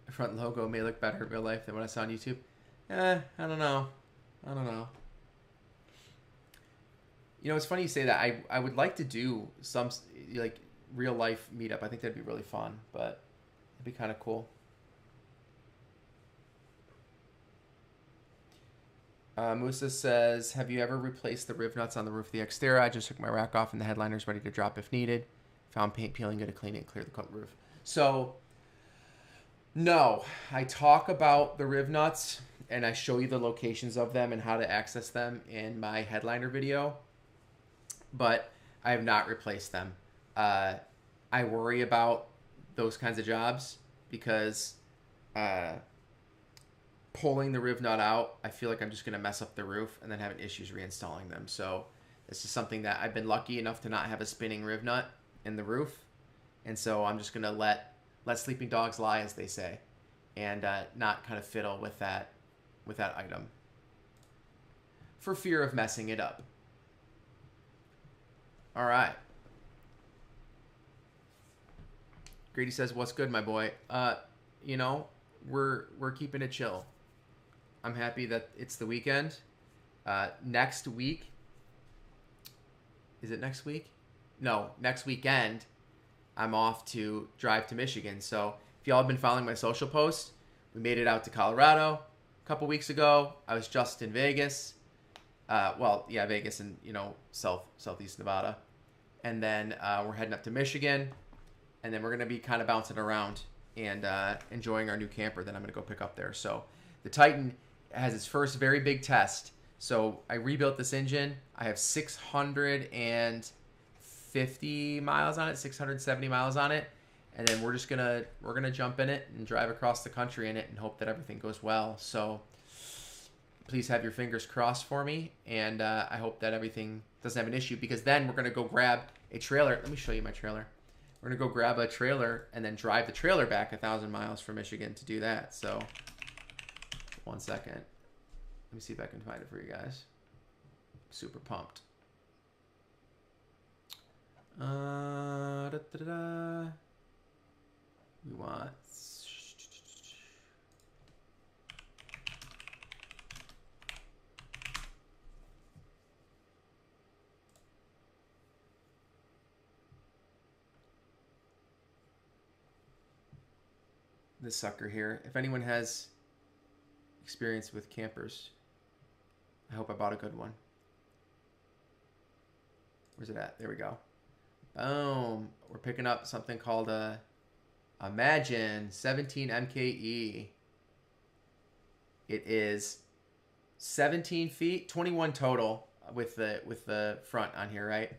The front logo may look better in real life than what I saw on YouTube. I don't know. You know, it's funny you say that. I would like to do some like real life meetup. I think that'd be really fun, but it'd be kind of cool. Musa says, have you ever replaced the riv nuts on the roof of the Xterra? I just took my rack off and the headliner's ready to drop if needed. Found paint peeling, going to clean it and clear the roof. So, no. I talk about the riv nuts and I show you the locations of them and how to access them in my headliner video. But I have not replaced them. I worry about those kinds of jobs because pulling the riv nut out, I feel like I'm just going to mess up the roof and then having issues reinstalling them. So this is something that I've been lucky enough to not have a spinning riv nut in the roof. And so I'm just going to let sleeping dogs lie, as they say, and not kind of fiddle with that item for fear of messing it up. All right. Grady says, "What's good, my boy?" You know, we're keeping it chill. I'm happy that it's the weekend. Next week. Is it next week? No, next weekend. I'm off to drive to Michigan. So if y'all have been following my social posts, we made it out to Colorado a couple weeks ago. I was just in Vegas. Vegas and, you know, southeast Nevada. And then we're heading up to Michigan. And then we're going to be kind of bouncing around and enjoying our new camper that I'm going to go pick up there. So the Titan has its first very big test. So I rebuilt this engine. I have 650 miles on it, 670 miles on it. And then we're going to jump in it and drive across the country in it and hope that everything goes well. So please have your fingers crossed for me. And I hope that everything doesn't have an issue, because then we're going to go grab a trailer. Let me show you my trailer. We're going to go grab a trailer and then drive the trailer back 1,000 miles from Michigan to do that. So 1 second. Let me see if I can find it for you guys. Super pumped. We want... this sucker here. If anyone has experience with campers, I hope I bought a good one. Where's it at? There we go. Boom. We're picking up something called a Imagine 17 MKE. It is 17 feet, 21 total with the front on here, right?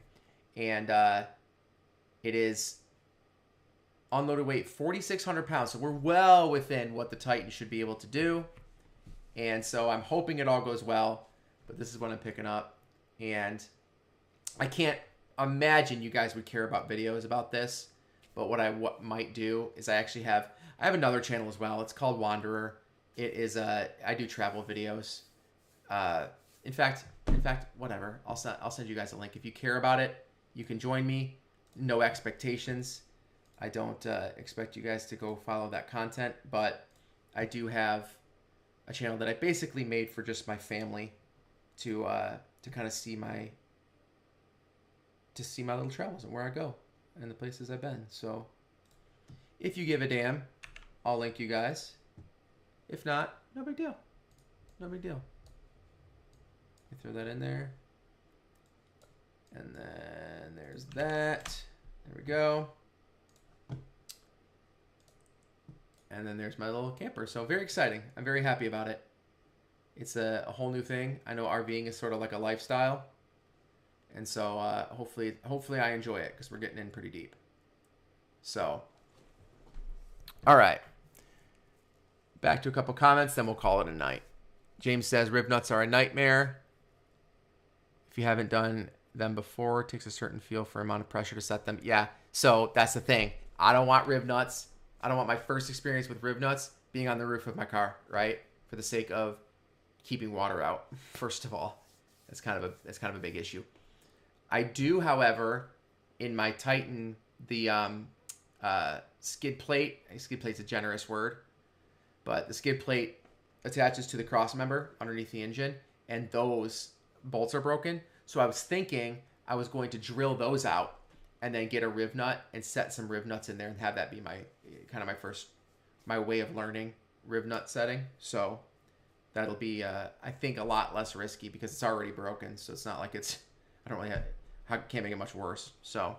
And it is unloaded weight 4,600 pounds. So we're well within what the Titan should be able to do. And so I'm hoping it all goes well, but this is what I'm picking up. And I can't imagine you guys would care about videos about this, but what I might do is I have another channel as well. It's called Wanderer. It is I do travel videos. In fact, whatever. I'll send you guys a link. If you care about it, you can join me. No expectations. I don't expect you guys to go follow that content, but I do have a channel that I basically made for just my family to kind of see my little travels and where I go and the places I've been. So if you give a damn, I'll link you guys. If not, no big deal. No big deal. You throw that in there. And then there's that. There we go. And then there's my little camper. So very exciting. I'm very happy about it. It's a whole new thing. I know RVing is sort of like a lifestyle. And so hopefully I enjoy it because we're getting in pretty deep. So, all right. Back to a couple comments, then we'll call it a night. James says, rib nuts are a nightmare. If you haven't done them before, it takes a certain feel for amount of pressure to set them. Yeah, so that's the thing. I don't want rib nuts. I don't want my first experience with rib nuts being on the roof of my car, right? For the sake of keeping water out, first of all. That's kind of a big issue. I do, however, in my Titan, the skid plate. Skid plate's a generous word, but the skid plate attaches to the cross member underneath the engine, and those bolts are broken. So I was thinking I was going to drill those out and then get a rib nut and set some rib nuts in there and have that be my kind of my way of learning rib nut setting. So that'll be I think a lot less risky because it's already broken. So it's not like I can't make it much worse. So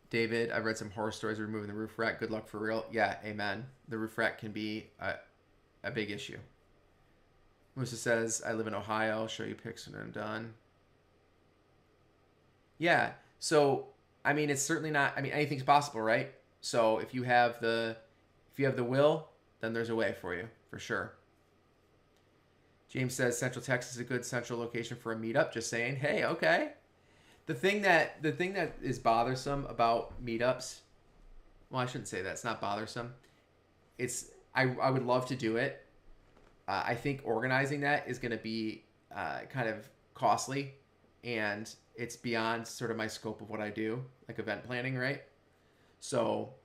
David, I've read some horror stories of removing the roof rack. Good luck for real. Yeah, amen. The roof rack can be a big issue. Musa says, I live in Ohio. I'll show you pics when I'm done. Yeah, so, I mean, it's certainly not, I mean, anything's possible, right? So if you have the will, then there's a way for you, for sure. James says, Central Texas is a good central location for a meetup. Just saying, hey, okay. The thing that is bothersome about meetups, well, I shouldn't say that. It's not bothersome. I would love to do it. I think organizing that is going to be kind of costly, and it's beyond sort of my scope of what I do, like event planning, right? So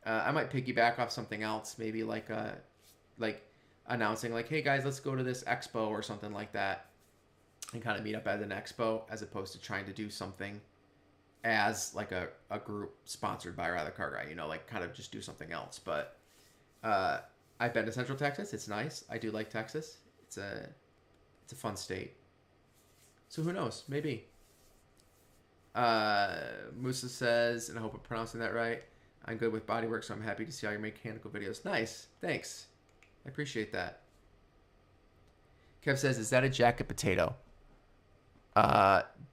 I might piggyback off something else, maybe like announcing like, hey guys, let's go to this expo or something like that, and kind of meet up at an expo as opposed to trying to do something as like a group sponsored by Rather Car Guy, like kind of just do something else. But I've been to Central Texas. It's nice. I do like Texas. It's a fun state. So who knows? Maybe. Musa says, and I hope I'm pronouncing that right, I'm good with bodywork, so I'm happy to see all your mechanical videos. Nice. Thanks. I appreciate that. Kev says, is that a jacket potato?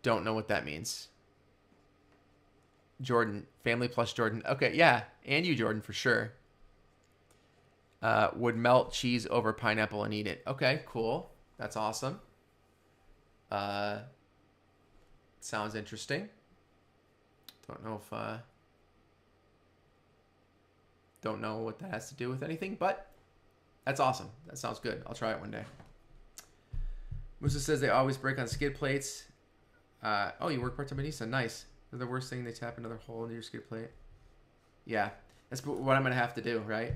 Don't know what that means. Jordan, family plus Jordan. Okay, yeah. And you, Jordan, for sure. Would melt cheese over pineapple and eat it. Okay, cool. That's awesome. Sounds interesting. Don't know what that has to do with anything, but that's awesome. That sounds good. I'll try it one day. Musa says they always break on skid plates. Oh, you work part-time at Nissan. Nice. They're the worst thing. They tap another hole into your skid plate. Yeah, that's what I'm gonna have to do, right?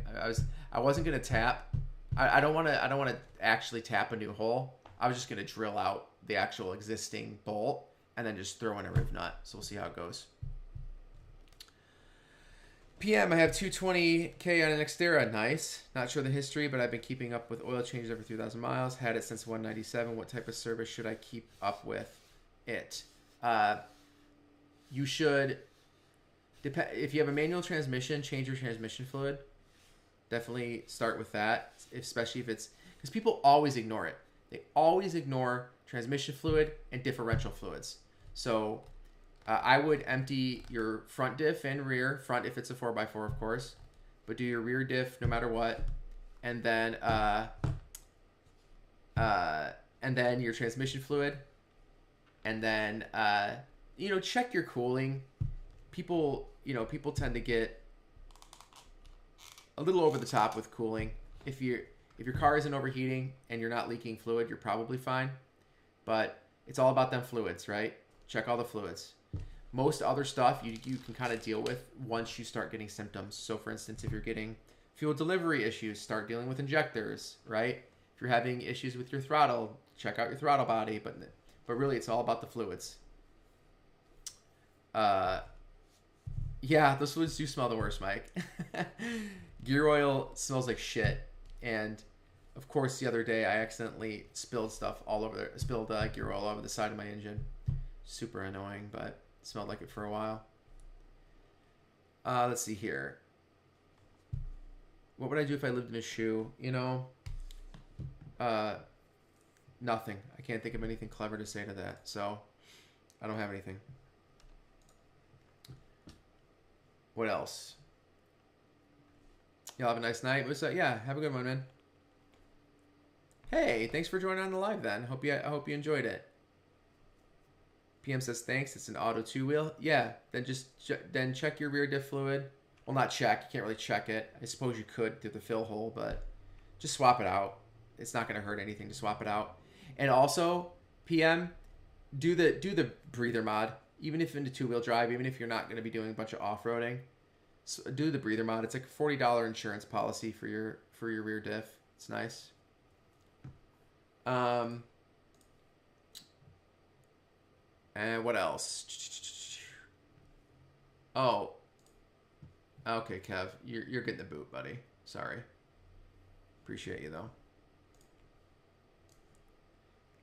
I wasn't gonna tap. I don't want to actually tap a new hole. I was just gonna drill out the actual existing bolt and then just throw in a rib nut. So we'll see how it goes. PM, I have 220K on an Xterra. Nice. Not sure the history, but I've been keeping up with oil changes every 3,000 miles. Had it since 197. What type of service should I keep up with it? You should, if you have a manual transmission, change your transmission fluid. Definitely start with that, especially if it's, because people always ignore it. They always ignore transmission fluid and differential fluids. So I would empty your front diff and rear, front if it's a 4x4 of course, but do your rear diff no matter what, and then your transmission fluid, and then check your cooling. People tend to get a little over the top with cooling. If your car isn't overheating and you're not leaking fluid, you're probably fine. But it's all about them fluids, right? Check all the fluids. Most other stuff you can kind of deal with once you start getting symptoms. So for instance, if you're getting fuel delivery issues, start dealing with injectors, right? If you're having issues with your throttle, check out your throttle body. But really, it's all about the fluids. Yeah, those fluids do smell the worst, Mike. Gear oil smells like shit. And of course, the other day I accidentally spilled stuff all over there. Spilled gear all over the side of my engine. Super annoying, but it smelled like it for a while. Let's see here. What would I do if I lived in a shoe? You know, nothing. I can't think of anything clever to say to that. So, I don't have anything. What else? Y'all have a nice night. What's that? Yeah, have a good one, man. Hey, thanks for joining on the live then. I hope you enjoyed it. PM says thanks. It's an auto 2-wheel. Yeah, then just then check your rear diff fluid. Well, not check. You can't really check it. I suppose you could through the fill hole, but just swap it out. It's not going to hurt anything to swap it out. And also, PM, do the breather mod. Even if into 2-wheel drive, even if you're not going to be doing a bunch of off-roading, so do the breather mod. It's like a $40 insurance policy for your rear diff. It's nice. And what else? Oh. Okay, Kev. You're getting the boot, buddy. Sorry. Appreciate you, though.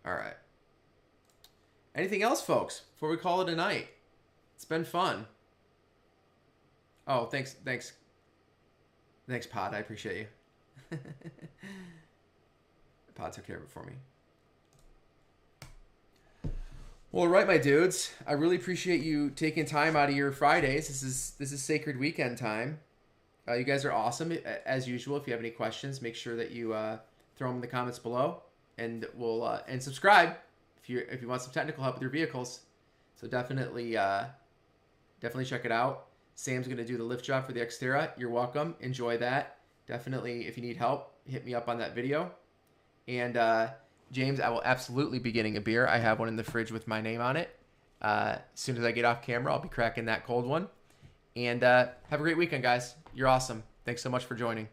All right. Anything else, folks, before we call it a night? It's been fun. Oh, thanks, Pod. I appreciate you. Pod took care of it for me. Well, all right, my dudes. I really appreciate you taking time out of your Fridays. This is sacred weekend time. You guys are awesome as usual. If you have any questions, make sure that you throw them in the comments below, and we'll and subscribe if you want some technical help with your vehicles. So definitely check it out. Sam's going to do the lift job for the Xterra. You're welcome. Enjoy that. Definitely, if you need help, hit me up on that video. And James, I will absolutely be getting a beer. I have one in the fridge with my name on it. As soon as I get off camera, I'll be cracking that cold one. And have a great weekend, guys. You're awesome. Thanks so much for joining.